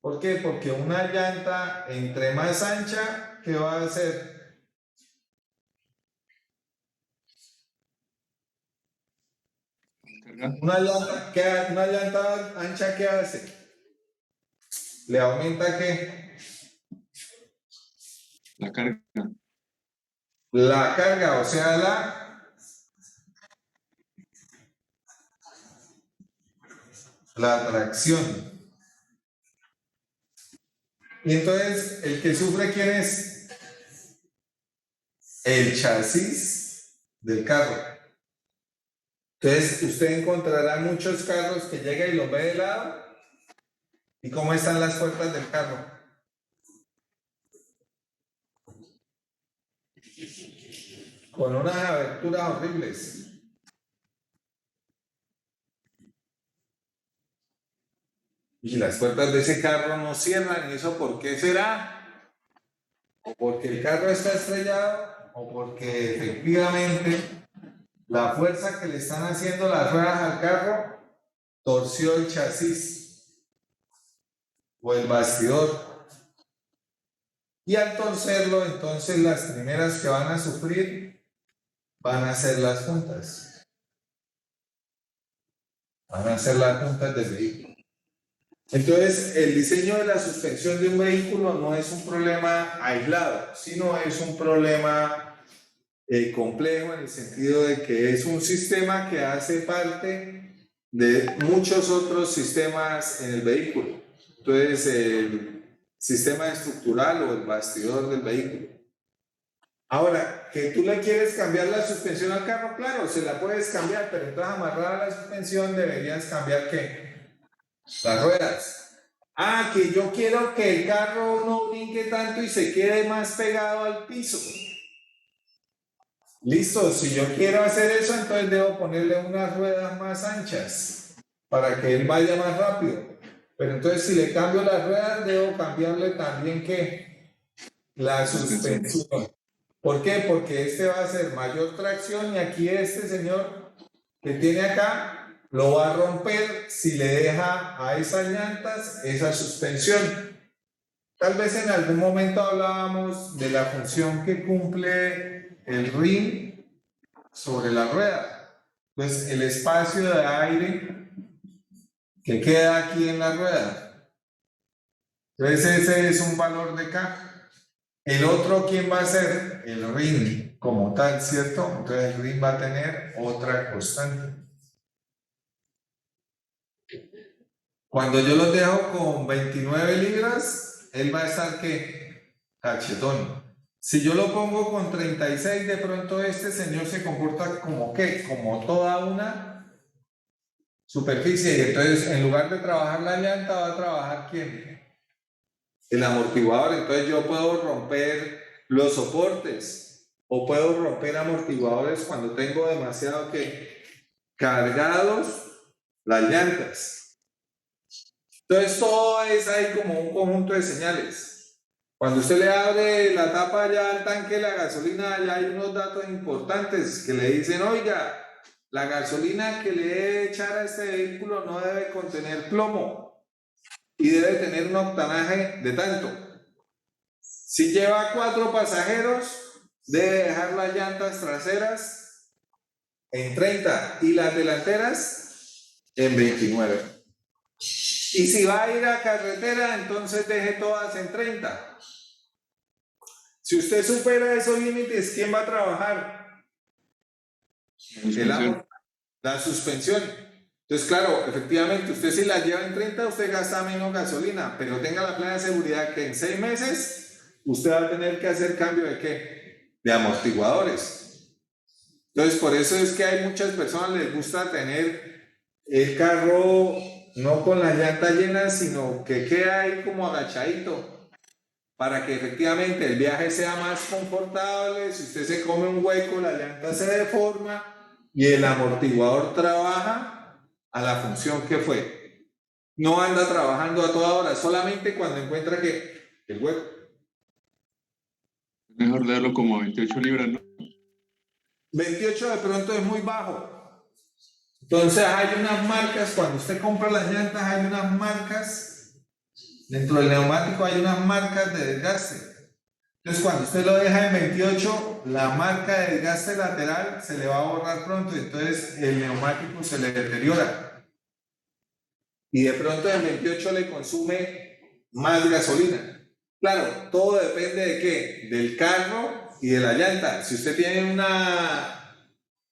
¿Por qué? Porque una llanta entre más ancha, ¿qué va a hacer? Una llanta ancha, ¿qué hace? ¿Le aumenta qué? La carga. La carga, o sea, la tracción. Y entonces, ¿el que sufre quién es? El chasis del carro. Entonces, usted encontrará muchos carros que llega y los ve de lado. ¿Y cómo están las puertas del carro? Con unas aberturas horribles. Y las puertas de ese carro no cierran. ¿Y eso por qué será? O porque el carro está estrellado, o porque efectivamente la fuerza que le están haciendo las ruedas al carro torció el chasis o el bastidor. Y al torcerlo, entonces las primeras que van a sufrir van a ser las juntas. Van a ser las juntas del vehículo. Entonces, el diseño de la suspensión de un vehículo no es un problema aislado, sino es un problema complejo en el sentido de que es un sistema que hace parte de muchos otros sistemas en el vehículo. Entonces, el sistema estructural o el bastidor del vehículo. Ahora, que tú le quieres cambiar la suspensión al carro, claro, se la puedes cambiar, pero entonces amarrada a la suspensión deberías cambiar ¿qué? Las ruedas. Ah, que yo quiero que el carro no brinque tanto y se quede más pegado al piso. Listo, si yo quiero hacer eso, entonces debo ponerle unas ruedas más anchas para que él vaya más rápido. Pero entonces si le cambio las ruedas, debo cambiarle también ¿qué? La suspensión. ¿Por qué? Porque este va a hacer mayor tracción y aquí este señor que tiene acá lo va a romper si le deja a esas llantas esa suspensión. Tal vez en algún momento hablábamos de la función que cumple el ring sobre la rueda. Pues el espacio de aire que queda aquí en la rueda. Entonces ese es un valor de K. El otro, ¿quién va a ser? El ring como tal, ¿cierto? Entonces el ring va a tener otra constante. Cuando yo lo dejo con 29 libras, él va a estar ¿qué? Cachetón. Si yo lo pongo con 36, de pronto este señor se comporta como ¿qué? Como toda una superficie. Y entonces, en lugar de trabajar la llanta, va a trabajar ¿quién? El amortiguador. Entonces yo puedo romper los soportes o puedo romper amortiguadores cuando tengo demasiado ¿qué? Cargados las llantas. Entonces todo es ahí como un conjunto de señales. Cuando usted le abre la tapa ya al tanque de la gasolina, ya hay unos datos importantes que le dicen, oiga, la gasolina que le debe echar a este vehículo no debe contener plomo y debe tener un octanaje de tanto. Si lleva 4 pasajeros, debe dejar las llantas traseras en 30 y las delanteras en 29. Y si va a ir a carretera, entonces deje todas en 30. Si usted supera esos límites, ¿quién va a trabajar? La suspensión. Entonces, claro, efectivamente, usted si la lleva en 30, usted gasta menos gasolina, pero tenga la plena seguridad que en 6 meses usted va a tener que hacer cambio de ¿qué? De amortiguadores. Entonces, por eso es que hay muchas personas les gusta tener el carro no con la llanta llena, sino que queda ahí como agachadito, para que efectivamente el viaje sea más confortable. Si usted se come un hueco, la llanta se deforma y el amortiguador trabaja a la función que fue. No anda trabajando a toda hora, solamente cuando encuentra que el hueco. Mejor darlo como a 28 libras, ¿no? 28 de pronto es muy bajo. Entonces hay unas marcas, cuando usted compra las llantas, hay unas marcas, dentro del neumático hay unas marcas de desgaste. Entonces cuando usted lo deja en 28, la marca de desgaste lateral se le va a borrar pronto, entonces el neumático se le deteriora. Y de pronto el 28 le consume más gasolina. Claro, todo depende de qué, del carro y de la llanta. Si usted tiene una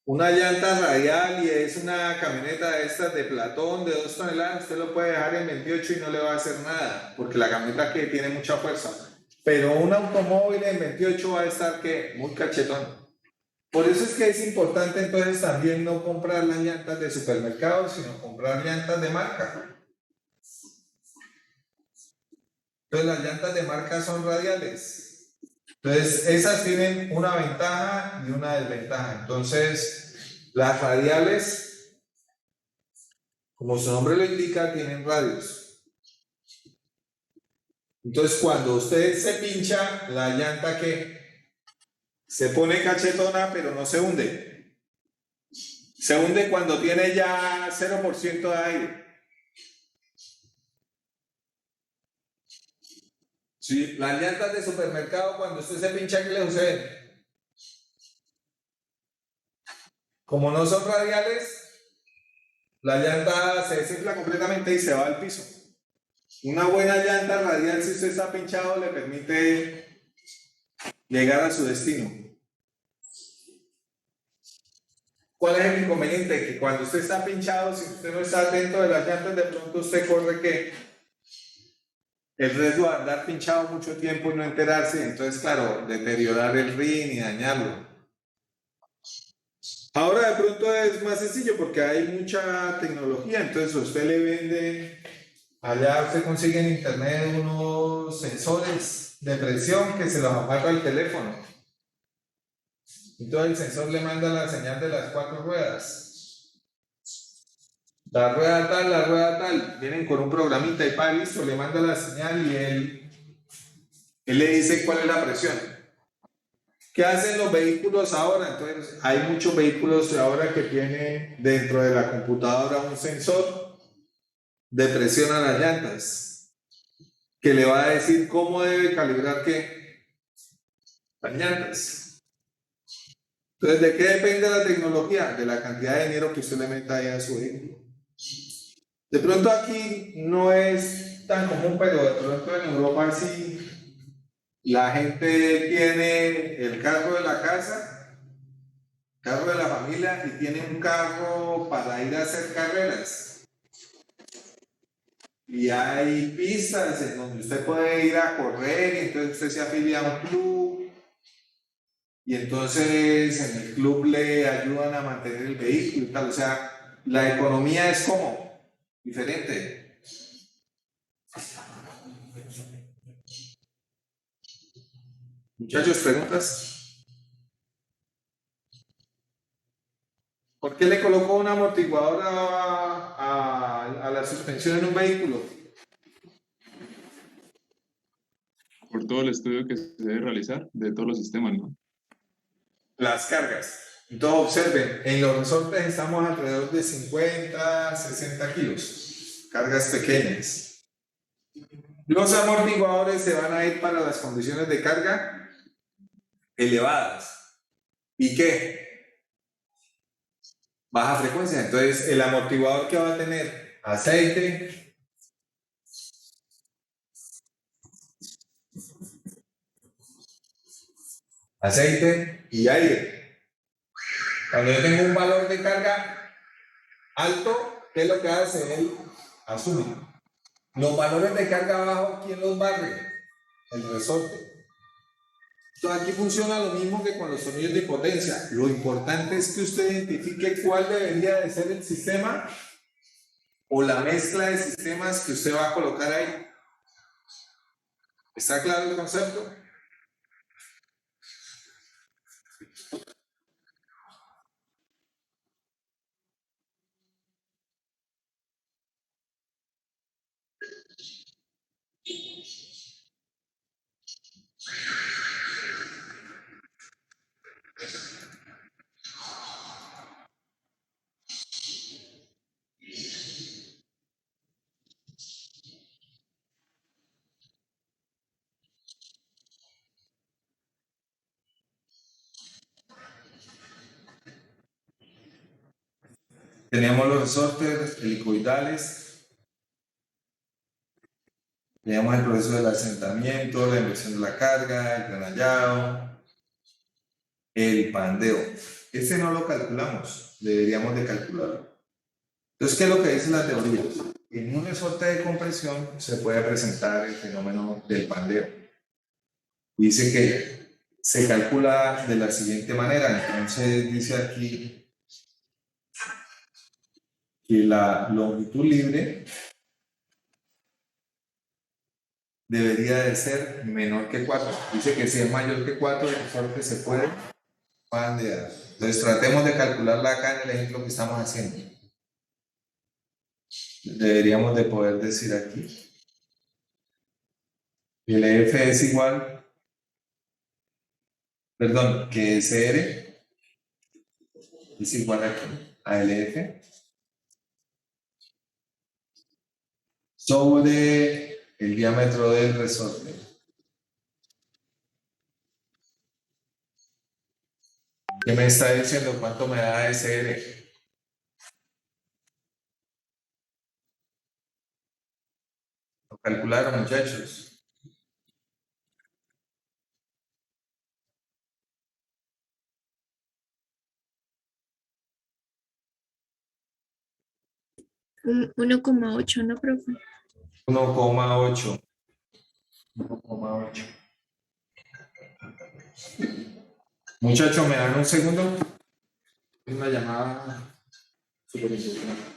llanta radial y es una camioneta de estas de Platón de 2 toneladas, usted lo puede dejar en 28 y no le va a hacer nada, porque la camioneta que tiene mucha fuerza. Pero un automóvil en 28 va a estar que muy cachetón. Por eso es que es importante entonces también no comprar las llantas de supermercado, sino comprar llantas de marca. Entonces las llantas de marca son radiales. Entonces esas tienen una ventaja y una desventaja. Entonces las radiales, como su nombre lo indica, tienen radios. Entonces cuando usted se pincha, la llanta que se pone cachetona pero no se hunde. Se hunde cuando tiene ya 0% de aire. Sí, las llantas de supermercado, cuando usted se pincha, ¿qué le sucede? Como no son radiales, la llanta se desinfla completamente y se va al piso. Una buena llanta radial, si usted está pinchado, le permite llegar a su destino. ¿Cuál es el inconveniente? Que cuando usted está pinchado, si usted no está atento de las llantas, de pronto usted corre que el riesgo de andar pinchado mucho tiempo y no enterarse, entonces claro, deteriorar el rin y dañarlo. Ahora de pronto es más sencillo porque hay mucha tecnología, entonces usted le vende, allá usted consigue en internet unos sensores de presión que se los amarra al teléfono. Entonces el sensor le manda la señal de las 4 ruedas. La rueda tal, vienen con un programita y para listo, le manda la señal y él le dice cuál es la presión. ¿Qué hacen los vehículos ahora? Entonces, hay muchos vehículos ahora que tienen dentro de la computadora un sensor de presión a las llantas, que le va a decir cómo debe calibrar qué las llantas. Entonces, ¿de qué depende la tecnología? De la cantidad de dinero que usted le meta ahí a su vehículo. De pronto aquí no es tan común, pero de pronto en Europa sí. La gente tiene el carro de la casa, carro de la familia y tiene un carro para ir a hacer carreras. Y hay pistas en donde usted puede ir a correr y entonces usted se afilia a un club y entonces en el club le ayudan a mantener el vehículo y tal. O sea, la economía es como diferente. Muchachos, ¿preguntas? ¿Por qué le colocó un amortiguador a la suspensión en un vehículo? Por todo el estudio que se debe realizar de todos los sistemas, ¿no? Las cargas. Entonces observen, en los resortes estamos alrededor de 50, 60 kilos, cargas pequeñas. Los amortiguadores se van a ir para las condiciones de carga elevadas. ¿Y qué? Baja frecuencia. Entonces, el amortiguador que va a tener aceite, y aire. Cuando yo tengo un valor de carga alto, ¿qué es lo que hace? Él asume. Los valores de carga bajo, ¿quién los barre? El resorte. Entonces aquí funciona lo mismo que con los tornillos de potencia. Lo importante es que usted identifique cuál debería de ser el sistema o la mezcla de sistemas que usted va a colocar ahí. ¿Está claro el concepto? Teníamos los resortes helicoidales, teníamos el proceso del asentamiento, la inversión de la carga, el granallado, el pandeo. Este no lo calculamos, deberíamos de calcularlo. Entonces, ¿qué es lo que dice la teoría? En un resorte de compresión se puede presentar el fenómeno del pandeo. Dice que se calcula de la siguiente manera. Entonces, dice aquí que la longitud libre debería de ser menor que 4. Dice que si es mayor que 4, el resorte se puede pandear. Entonces, tratemos de calcularla acá en el ejemplo que estamos haciendo. Deberíamos de poder decir aquí. El F es igual, perdón, que SR es igual aquí a LF sobre el diámetro del resorte. ¿Qué me está diciendo? ¿Cuánto me da SR? ¿Lo calcularon, muchachos? Un 1,8, ¿no, profe? 1,8. 1,8. Muchachos, ¿me dan un segundo? Una llamada súper importante.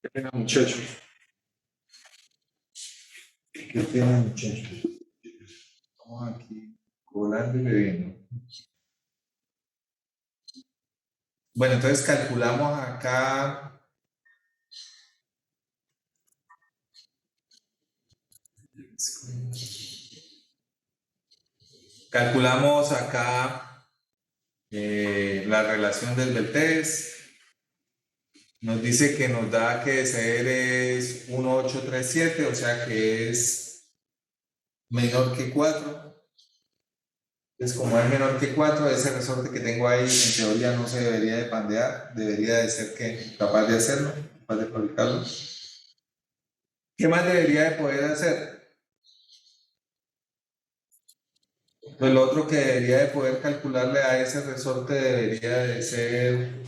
Qué pena, muchachos. Qué pena, muchachos. Estamos aquí volando y bebiendo. Bueno, entonces calculamos acá. Calculamos acá la relación del Beltés. Nos dice que nos da que SR es 1837, o sea que es menor que 4. Entonces, como es menor que 4, ese resorte que tengo ahí en teoría no se debería de pandear, debería de ser capaz de hacerlo, capaz de fabricarlo. ¿Qué más debería de poder hacer? Pues lo otro que debería de poder calcularle a ese resorte debería de ser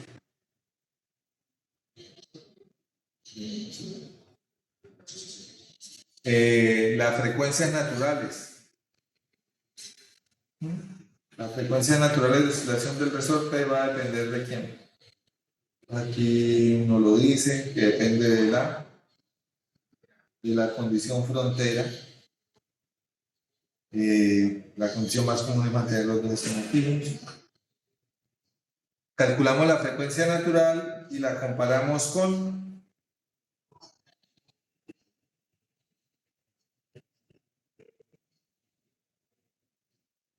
las frecuencias naturales. Las frecuencias naturales de oscilación del resorte va a depender de quién. Aquí nos lo dice, que depende de la condición frontera. La condición más común es mantener los dos estimativos. Calculamos la frecuencia natural y la comparamos con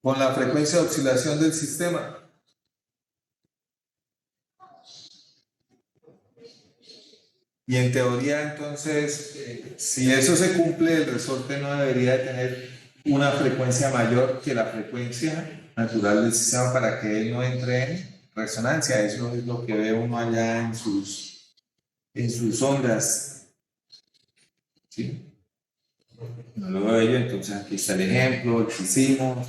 la frecuencia de oscilación del sistema. Y en teoría, entonces, si eso se cumple, el resorte no debería tener una frecuencia mayor que la frecuencia natural del sistema para que él no entre en resonancia. Eso es lo que ve uno allá en sus ondas. ¿Sí? No lo veo yo, entonces aquí está el ejemplo, que hicimos.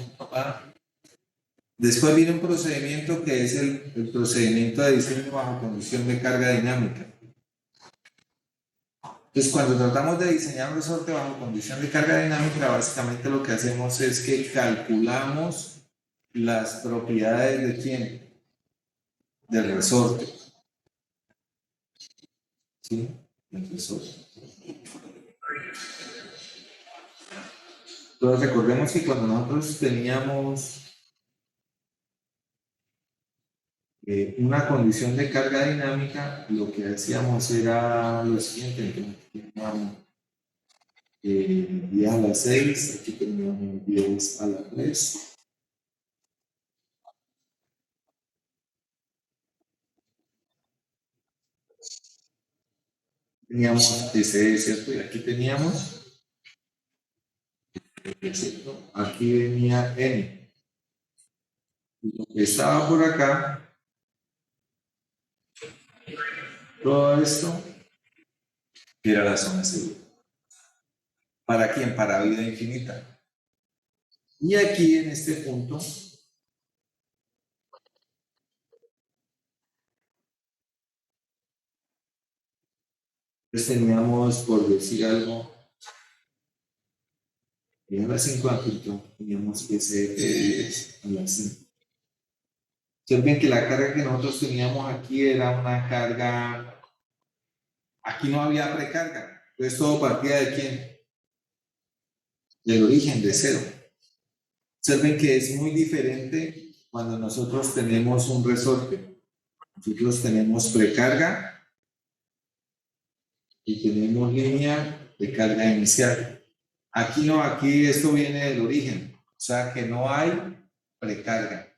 Después viene un procedimiento que es el procedimiento de diseño bajo condición de carga dinámica. Entonces, cuando tratamos de diseñar un resorte bajo condición de carga dinámica, básicamente lo que hacemos es que calculamos las propiedades de ¿quién? Del resorte. ¿Sí? Del resorte. Entonces, recordemos que cuando nosotros teníamos una condición de carga dinámica, lo que hacíamos era lo siguiente. Entonces, teníamos 10 a la 6, aquí teníamos 10 a la 3. Teníamos ese, ¿cierto? Y aquí teníamos, ¿cierto? Aquí venía N. Y lo que estaba por acá, todo esto era la zona segura. ¿Para quién? Para vida infinita. Y aquí en este punto, pues teníamos, por decir algo, a las 5 teníamos que ser a las 5. Observen que la carga que nosotros teníamos aquí era una carga, aquí no había precarga, entonces todo partía de quién? Del origen, de cero. Observen que es muy diferente cuando nosotros tenemos un resorte. Nosotros tenemos precarga y tenemos línea de carga inicial. Aquí no, aquí esto viene del origen, o sea que no hay precarga.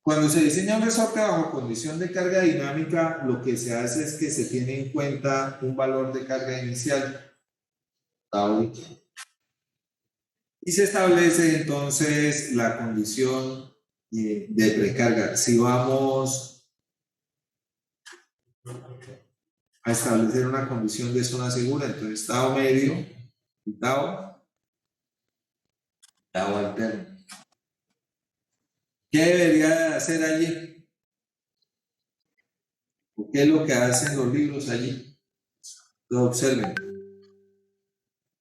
Cuando se diseña un resorte bajo condición de carga dinámica, lo que se hace es que se tiene en cuenta un valor de carga inicial, tau, y se establece entonces la condición de precarga. Si vamos a establecer una condición de zona segura, entonces tau medio y tau alterno. ¿Qué debería hacer allí? ¿Qué es lo que hacen los libros allí? Entonces, observen.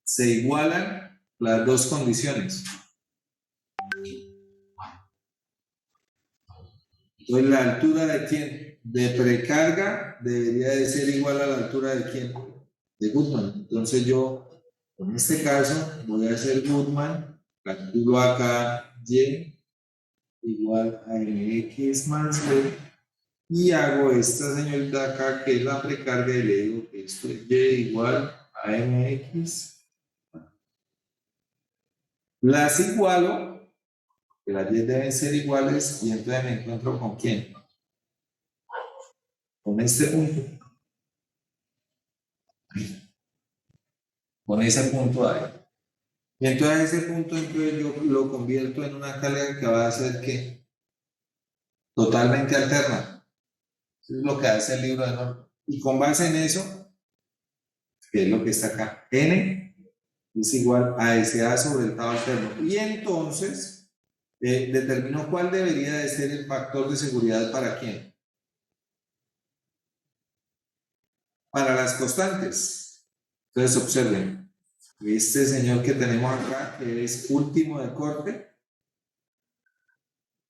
Se igualan las dos condiciones. Entonces, ¿la altura de quién? de precarga debería de ser igual a la altura de ¿quién? De Goodman. Entonces yo, en este caso, voy a hacer Goodman, calculo acá Y igual a MX más B, y hago esta señorita acá que es la precarga y le digo que esto es Y igual a MX. Las igualo, que las Y deben ser iguales, y entonces me encuentro con ¿quién? Con este punto. Con ese punto ahí. Y entonces ese punto entonces yo lo convierto en una carga que va a ser ¿qué? Totalmente alterna. Eso es lo que hace el libro de normas. Y con base en eso, que es lo que está acá, N es igual a SA sobre el tau alterno. Y entonces determino cuál debería de ser el factor de seguridad para quién. Para las constantes. Entonces observen, este señor que tenemos acá, que es último de corte,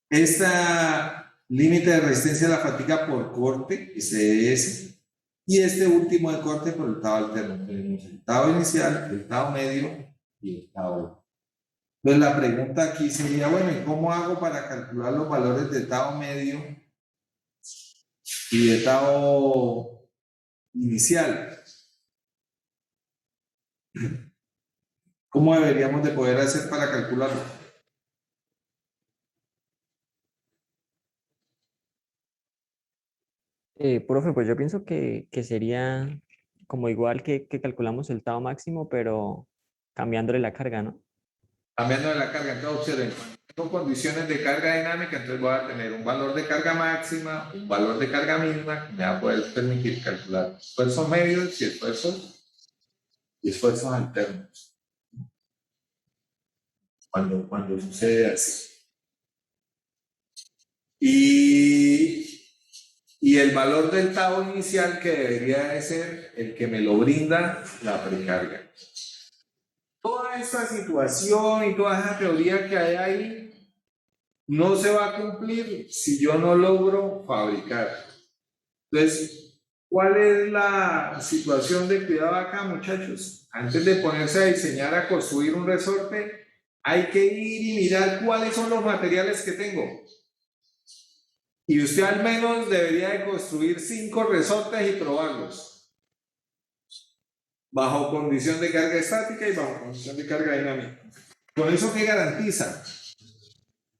esta límite de resistencia a la fatiga por corte, ese es, y este último de corte por el tau alterno. Tenemos el tau inicial, el tau medio y el tau. Entonces la pregunta aquí sería, bueno, ¿y cómo hago para calcular los valores de tau medio y de tau inicial? ¿Cómo deberíamos de poder hacer para calcularlo? Profe, pues yo pienso que sería como igual que calculamos el tau máximo, pero cambiándole la carga, ¿no? Cambiando de la carga, entonces observen, tengo condiciones de carga dinámica, entonces voy a tener un valor de carga máxima, un valor de carga mínima, que me va a poder permitir calcular esfuerzos medios y esfuerzos alternos. Cuando sucede así. Y el valor del tau inicial que debería de ser el que me lo brinda la precarga. Toda esta situación y toda esa teoría que hay ahí no se va a cumplir si yo no logro fabricar. Entonces, ¿cuál es la situación de cuidado acá, muchachos? Antes de ponerse a diseñar, a construir un resorte, hay que ir y mirar cuáles son los materiales que tengo. Y usted al menos debería de construir 5 resortes y probarlos. Bajo condición de carga estática y bajo condición de carga dinámica. ¿Con eso qué garantiza?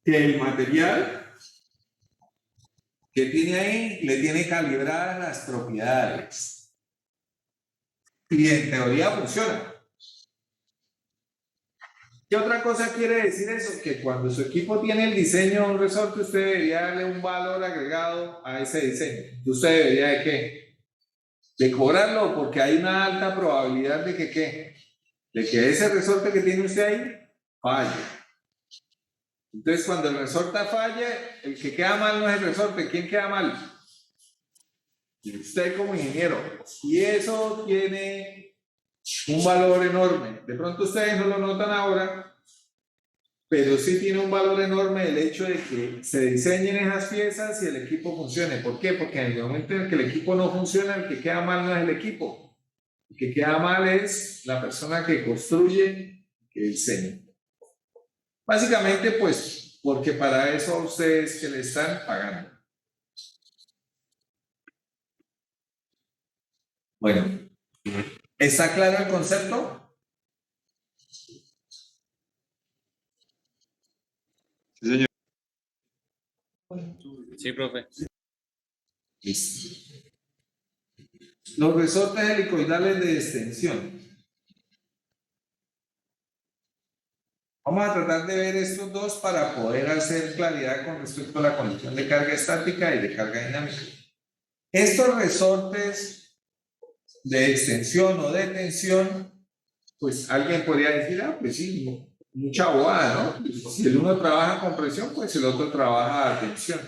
Que el material que tiene ahí le tiene calibradas las propiedades. Y en teoría funciona. ¿Qué otra cosa quiere decir eso? Que cuando su equipo tiene el diseño de un resorte, usted debería darle un valor agregado a ese diseño. ¿Usted debería de qué? De cobrarlo, porque hay una alta probabilidad de que ¿qué? De que ese resorte que tiene usted ahí falle. Entonces, cuando el resorte falle, el que queda mal no es el resorte. ¿Quién queda mal? Usted como ingeniero. Y eso tiene un valor enorme. De pronto ustedes no lo notan ahora, pero sí tiene un valor enorme el hecho de que se diseñen esas piezas y el equipo funcione. ¿Por qué? Porque en el momento en el que el equipo no funciona, el que queda mal no es el equipo. El que queda mal es la persona que construye, que diseña. Básicamente, pues, porque para eso a ustedes que le están pagando. Bueno, ¿está claro el concepto? Sí, señor. Sí, profe. Listo. Los resortes helicoidales de extensión. Vamos a tratar de ver estos dos para poder hacer claridad con respecto a la condición de carga estática y de carga dinámica. Estos resortes de extensión o de tensión, pues alguien podría decir, ah, pues sí, mucha bobada, ¿no? Si el uno trabaja con presión, pues el otro trabaja a tensión.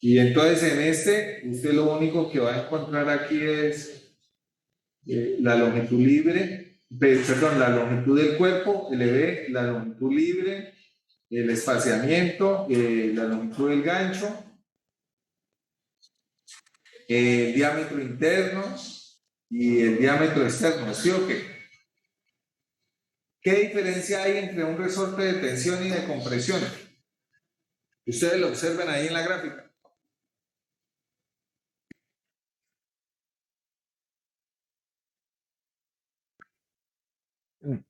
Y entonces en este, usted lo único que va a encontrar aquí es la longitud libre, perdón, la longitud del cuerpo, LB, la longitud libre, el espaciamiento, la longitud del gancho el diámetro interno y el diámetro externo, ¿sí o qué? ¿Qué diferencia hay entre un resorte de tensión y de compresión? Ustedes lo observen ahí en la gráfica.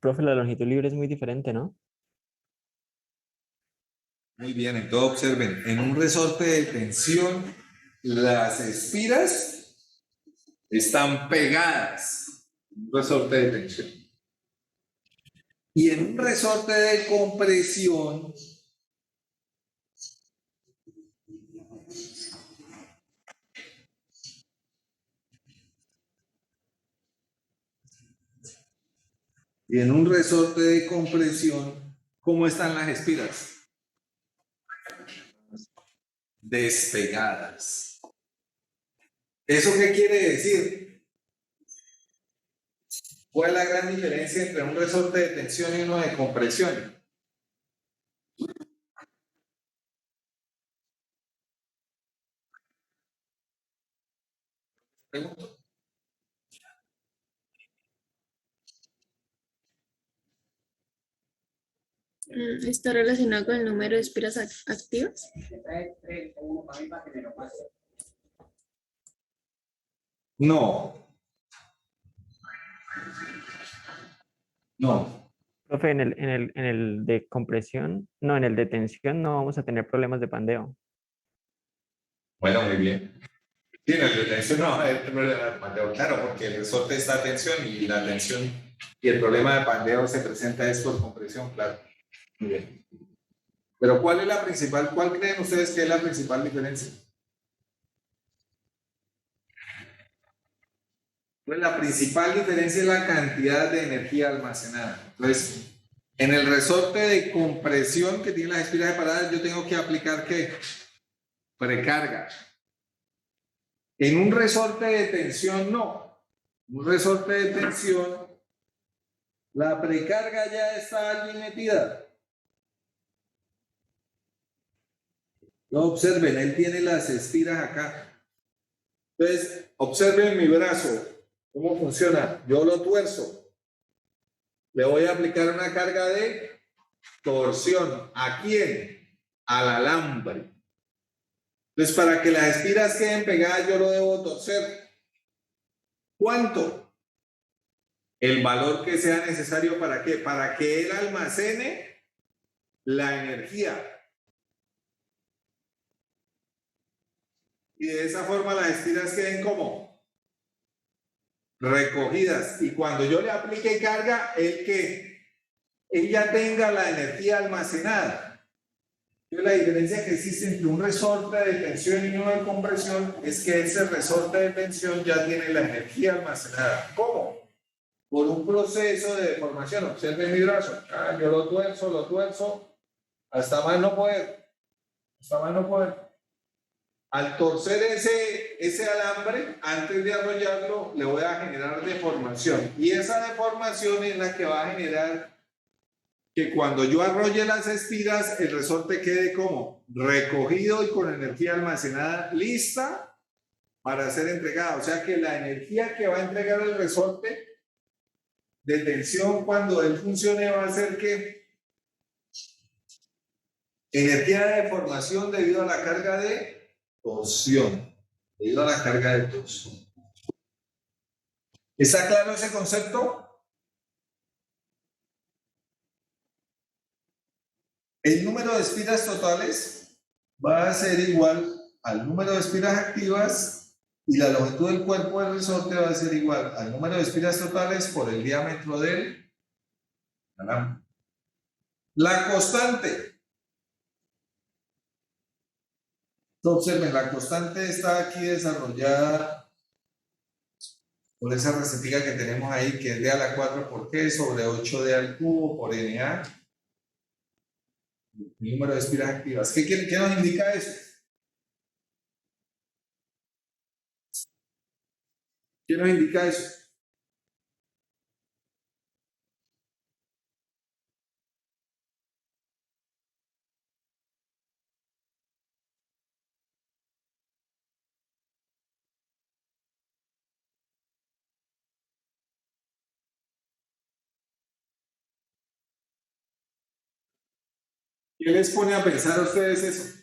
Profe, la longitud libre es muy diferente, ¿no? Muy bien, entonces observen, en un resorte de tensión, las espiras están pegadas. Un resorte de tensión. Y en un resorte de compresión, ¿cómo están las espiras? Despegadas. ¿Eso qué quiere decir? ¿Cuál es la gran diferencia entre un resorte de tensión y uno de compresión? Pregunto. Está relacionado con el número de espiras activas. No. No. Profe, en el de compresión, no, en el de tensión no vamos a tener problemas de pandeo. Bueno, muy bien. Sí, en el de tensión no va a haber problema de pandeo, claro, porque el resorte está a tensión y la tensión y el problema de pandeo se presenta es por compresión, claro. Muy bien. Pero ¿cuál es la principal? ¿Cuál creen ustedes que es la principal diferencia? Pues la principal diferencia es la cantidad de energía almacenada. Entonces, en el resorte de compresión que tiene las espiras separadas, yo tengo que aplicar ¿qué? Precarga. En un resorte de tensión, no. Un resorte de tensión, la precarga ya está allí metida. No observen, él tiene las espiras acá. Entonces, observen mi brazo. ¿Cómo funciona? Yo lo tuerzo. Le voy a aplicar una carga de torsión. ¿A quién? Al alambre. Entonces, para que las espiras queden pegadas, yo lo debo torcer. ¿Cuánto? El valor que sea necesario ¿para qué? Para que él almacene la energía. Y de esa forma las espiras queden como recogidas. Y cuando yo le aplique carga, él ya tenga la energía almacenada. La diferencia que existe entre un resorte de tensión y uno de compresión es que ese resorte de tensión ya tiene la energía almacenada. ¿Cómo? Por un proceso de deformación. Observen mi brazo. Yo lo tuerzo, hasta más no poder. Al torcer ese alambre, antes de arrollarlo, le voy a generar deformación. Y esa deformación es la que va a generar que cuando yo arrolle las espiras, el resorte quede como recogido y con energía almacenada lista para ser entregada. O sea que la energía que va a entregar el resorte de tensión cuando él funcione va a ser que energía de deformación debido a la carga de torsión. Debido a la carga de torsión. ¿Está claro ese concepto? El número de espiras totales va a ser igual al número de espiras activas y la longitud del cuerpo del resorte va a ser igual al número de espiras totales por el diámetro del alambre. La constante. Observen, la constante está aquí desarrollada por esa recetica que tenemos ahí, que es d a la 4 por g sobre 8d al cubo por na. El número de espiras activas. ¿Qué nos indica eso? ¿Qué nos indica eso? ¿Qué les pone a pensar a ustedes eso?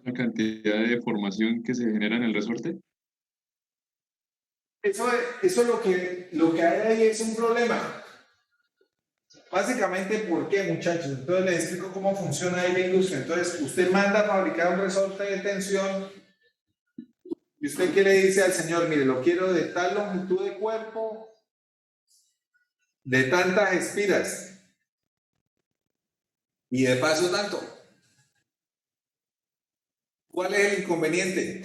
La cantidad de formación que se genera en el resorte. Eso lo que hay ahí es un problema. Básicamente, ¿por qué, muchachos? Entonces les explico cómo funciona ahí la industria. Entonces, usted manda a fabricar un resorte de tensión y usted qué le dice al señor, mire, lo quiero de tal longitud de cuerpo, de tantas espiras y de paso tanto. ¿Cuál es el inconveniente?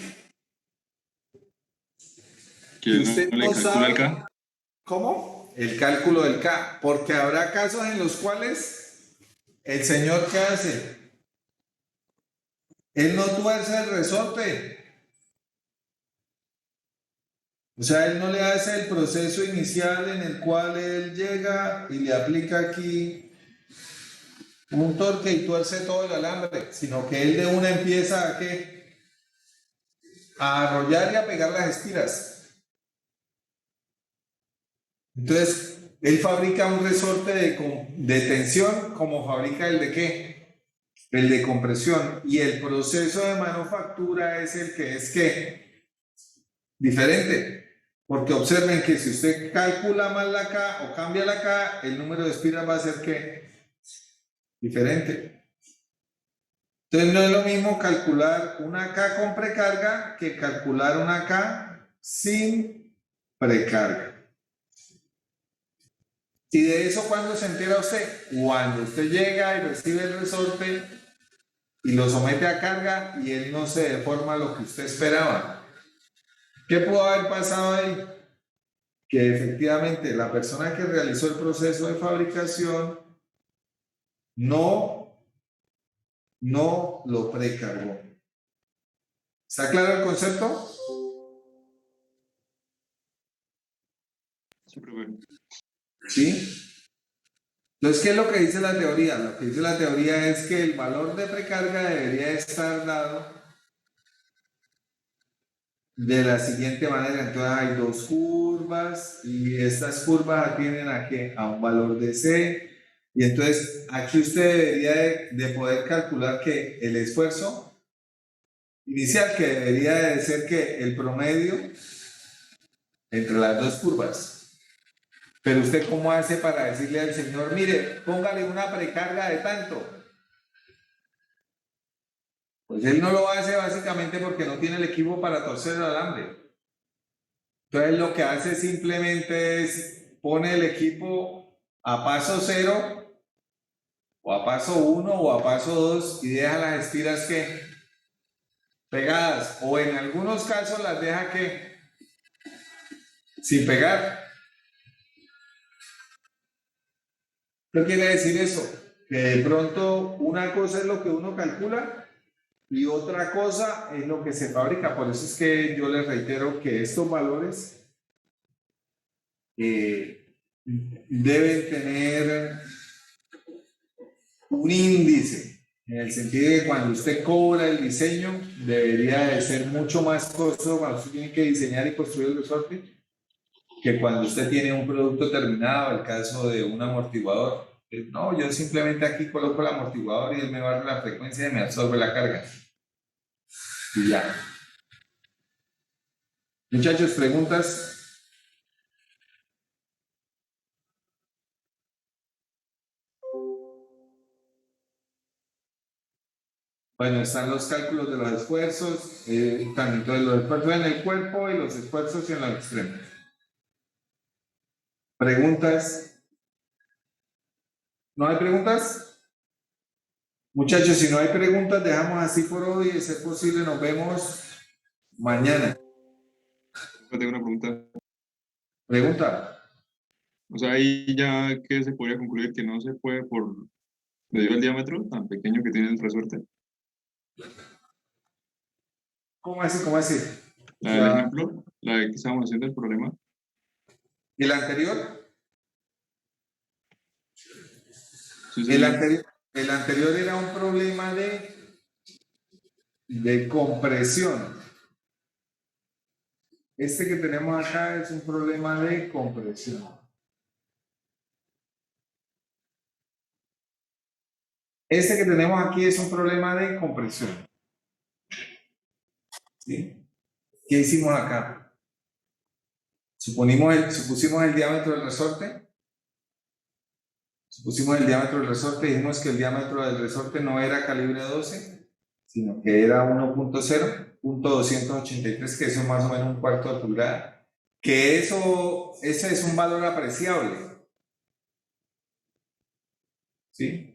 Que usted no le no calcula sabe el K. ¿Cómo? El cálculo del K, porque habrá casos en los cuales el señor, ¿qué hace? Él no tuerce el resorte. O sea, él no le hace el proceso inicial en el cual él llega y le aplica aquí un torque y tuerce todo el alambre, sino que él de una empieza a ¿qué? A arrollar y a pegar las estiras. Entonces, él fabrica un resorte de tensión como fabrica el de ¿qué? El de compresión. Y el proceso de manufactura es el que es ¿qué? Diferente. Porque observen que si usted calcula mal la K o cambia la K, el número de espiras va a ser ¿qué? Diferente. Entonces no es lo mismo calcular una K con precarga que calcular una K sin precarga. ¿Y de eso cuándo se entera usted? Cuando usted llega y recibe el resorte y lo somete a carga y él no se deforma lo que usted esperaba. ¿Qué pudo haber pasado ahí? Que efectivamente la persona que realizó el proceso de fabricación no lo precargó. ¿Está claro el concepto? Sí, profe. ¿Sí? Entonces, ¿qué es lo que dice la teoría? Lo que dice la teoría es que el valor de precarga debería estar dado de la siguiente manera. Entonces hay dos curvas y estas curvas atienden a ¿qué? A un valor de C. Y entonces aquí usted debería de poder calcular que el esfuerzo inicial, que debería de ser que el promedio entre las dos curvas. Pero usted ¿cómo hace para decirle al señor, mire, póngale una precarga de tanto? Pues él no lo hace básicamente porque no tiene el equipo para torcer el alambre. Entonces lo que hace simplemente es pone el equipo a paso 0 o a paso 1 o a paso 2 y deja las espiras que pegadas, o en algunos casos las deja que sin pegar. ¿Qué quiere decir eso? Que de pronto una cosa es lo que uno calcula y otra cosa es lo que se fabrica. Por eso es que yo les reitero que estos valores deben tener un índice, en el sentido de que cuando usted cobra el diseño, debería de ser mucho más costoso cuando usted tiene que diseñar y construir el resorte, que cuando usted tiene un producto terminado, el caso de un amortiguador. No, yo simplemente aquí coloco el amortiguador y él me barre la frecuencia y me absorbe la carga. Y ya. Muchachos, ¿preguntas? Bueno, están los cálculos de los esfuerzos, tanto de los esfuerzos en el cuerpo y los esfuerzos en los extremos. ¿Preguntas? ¿No hay preguntas? Muchachos, si no hay preguntas, dejamos así por hoy. De ser posible, nos vemos mañana. Yo tengo una pregunta. Pregunta. O sea, ahí ya que se podría concluir que no se puede por debido al diámetro tan pequeño que tiene el resorte. ¿Cómo así? ¿Cómo así? La del ejemplo, la de que estábamos haciendo el problema. ¿Y el anterior? Sí, El anterior era un problema de compresión. Este que tenemos acá es un problema de compresión. Este que tenemos aquí es un problema de compresión. ¿Sí? ¿Qué hicimos acá? Supusimos el diámetro del resorte. Supusimos el diámetro del resorte. Dijimos que el diámetro del resorte no era calibre 12, sino que era 1.0, punto 283, que eso es más o menos un cuarto de pulgada. Que ese es un valor apreciable. ¿Sí?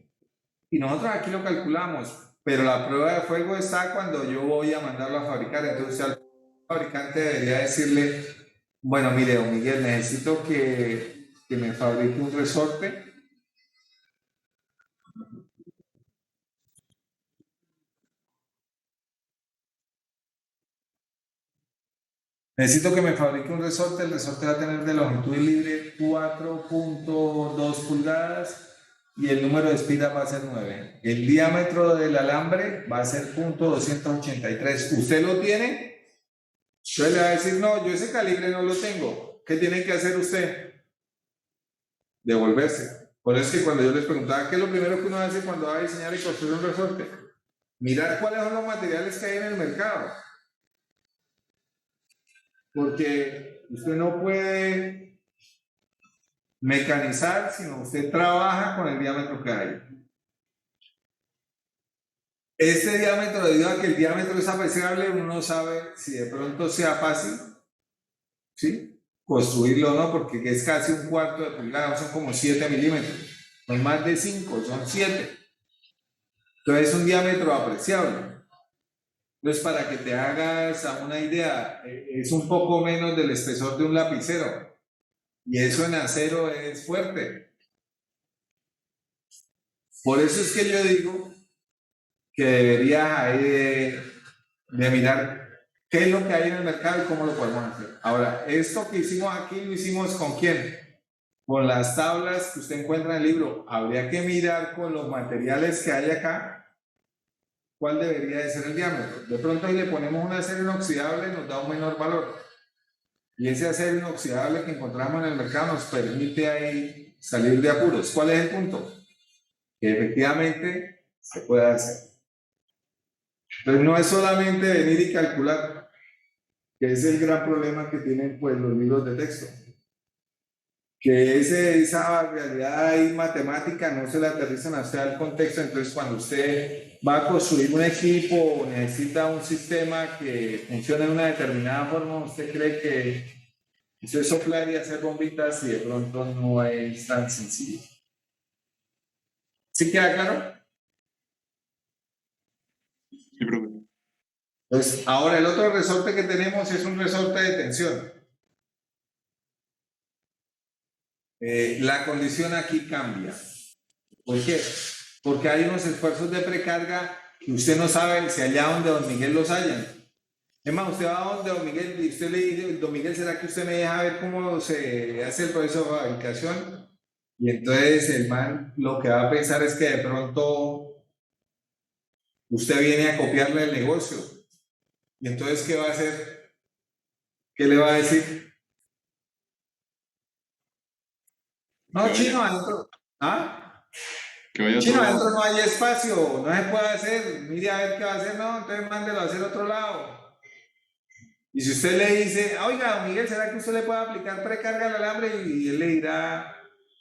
Y nosotros aquí lo calculamos, pero la prueba de fuego está cuando yo voy a mandarlo a fabricar. Entonces al fabricante debería decirle, bueno, mire, don Miguel, necesito que me fabrique un resorte. Necesito que me fabrique un resorte. El resorte va a tener de longitud libre 4.2 pulgadas. Y el número de espiras va a ser 9. El diámetro del alambre va a ser .283. ¿Usted lo tiene? Entonces le va a decir, no, yo ese calibre no lo tengo. ¿Qué tiene que hacer usted? Devolverse. Por eso es que cuando yo les preguntaba, ¿qué es lo primero que uno hace cuando va a diseñar y construir un resorte? Mirar cuáles son los materiales que hay en el mercado. Porque usted no puede mecanizar, sino usted trabaja con el diámetro que hay. Este diámetro, debido a que el diámetro es apreciable, uno no sabe si de pronto sea fácil, ¿sí?, construirlo o no, porque es casi un cuarto de pulgada, son como 7 milímetros, son más de 5, son 7. Entonces es un diámetro apreciable. Entonces, para que te hagas una idea, es un poco menos del espesor de un lapicero. Y eso en acero es fuerte. Por eso es que yo digo que deberías ahí de mirar qué es lo que hay en el mercado y cómo lo podemos hacer. Ahora, esto que hicimos aquí, ¿lo hicimos con quién? Con las tablas que usted encuentra en el libro. Habría que mirar con los materiales que hay acá cuál debería de ser el diámetro. De pronto, si le ponemos un acero inoxidable, nos da un menor valor. Y ese acero inoxidable que encontramos en el mercado nos permite ahí salir de apuros. ¿Cuál es el punto? Que efectivamente se puede hacer. Entonces no es solamente venir y calcular, que ese es el gran problema que tienen pues los libros de texto. Que esa realidad ahí matemática no se le aterrizan a usted al contexto. Entonces cuando usted va a construir un equipo o necesita un sistema que funcione de una determinada forma, usted cree que eso es soplar y hacer bombitas y de pronto no es tan sencillo. ¿Sí queda claro? Sí, profe. Entonces, ahora el otro resorte que tenemos es un resorte de tensión. La condición aquí cambia. ¿Por qué? Porque hay unos esfuerzos de precarga que usted no sabe si allá donde don Miguel los hayan. Es más, usted va a donde don Miguel y usted le dice, don Miguel, ¿será que usted me deja ver cómo se hace el proceso de fabricación? Y entonces el man lo que va a pensar es que de pronto usted viene a copiarle el negocio. Y entonces, ¿qué va a hacer? ¿Qué le va a decir? No, chino, adentro. ¿Ah? Que vaya Chino, todo. adentro no hay espacio, no se puede hacer. Mire a ver qué va a hacer, no, entonces mándelo a hacer otro lado. Y si usted le dice, oiga, don Miguel, ¿será que usted le puede aplicar precarga al alambre? Y él le dirá,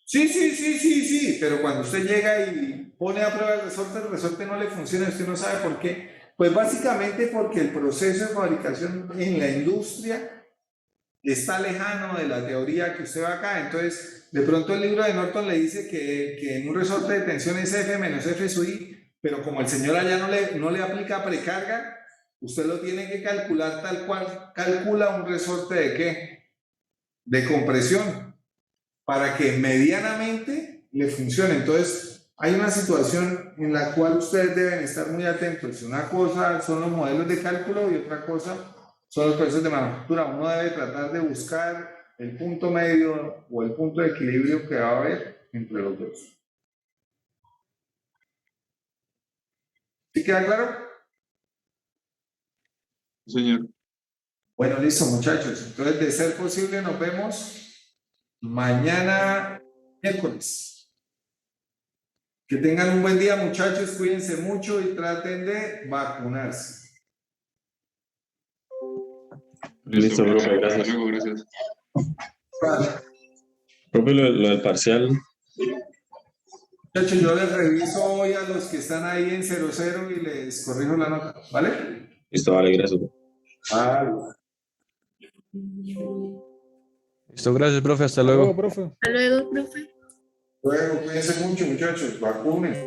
sí, pero cuando usted llega y pone a prueba el resorte no le funciona, usted no sabe por qué. Pues básicamente porque el proceso de fabricación en la industria está lejano de la teoría que usted ve acá. Entonces, de pronto el libro de Norton le dice que en un resorte de tensión es F menos F sub I, pero como el señor allá no le aplica precarga, usted lo tiene que calcular tal cual calcula un resorte de ¿qué? De compresión, para que medianamente le funcione. Entonces, hay una situación en la cual ustedes deben estar muy atentos. Una cosa son los modelos de cálculo y otra cosa son los procesos de manufactura. Uno debe tratar de buscar el punto medio o el punto de equilibrio que va a haber entre los dos. ¿Sí queda claro? Señor. Bueno, listo, muchachos. Entonces, de ser posible, nos vemos mañana miércoles. Que tengan un buen día, muchachos. Cuídense mucho y traten de vacunarse. Listo, profe, Hasta gracias. luego, gracias. Vale. Profe, lo del parcial, Muchachos, yo les reviso hoy a los que están ahí en 00 y les corrijo la nota, ¿vale? listo, vale, gracias. Vale. Listo, gracias, profe. Hasta Hasta luego, luego. profe. Hasta luego, profe. Luego, cuídense mucho, muchachos. Vacunen.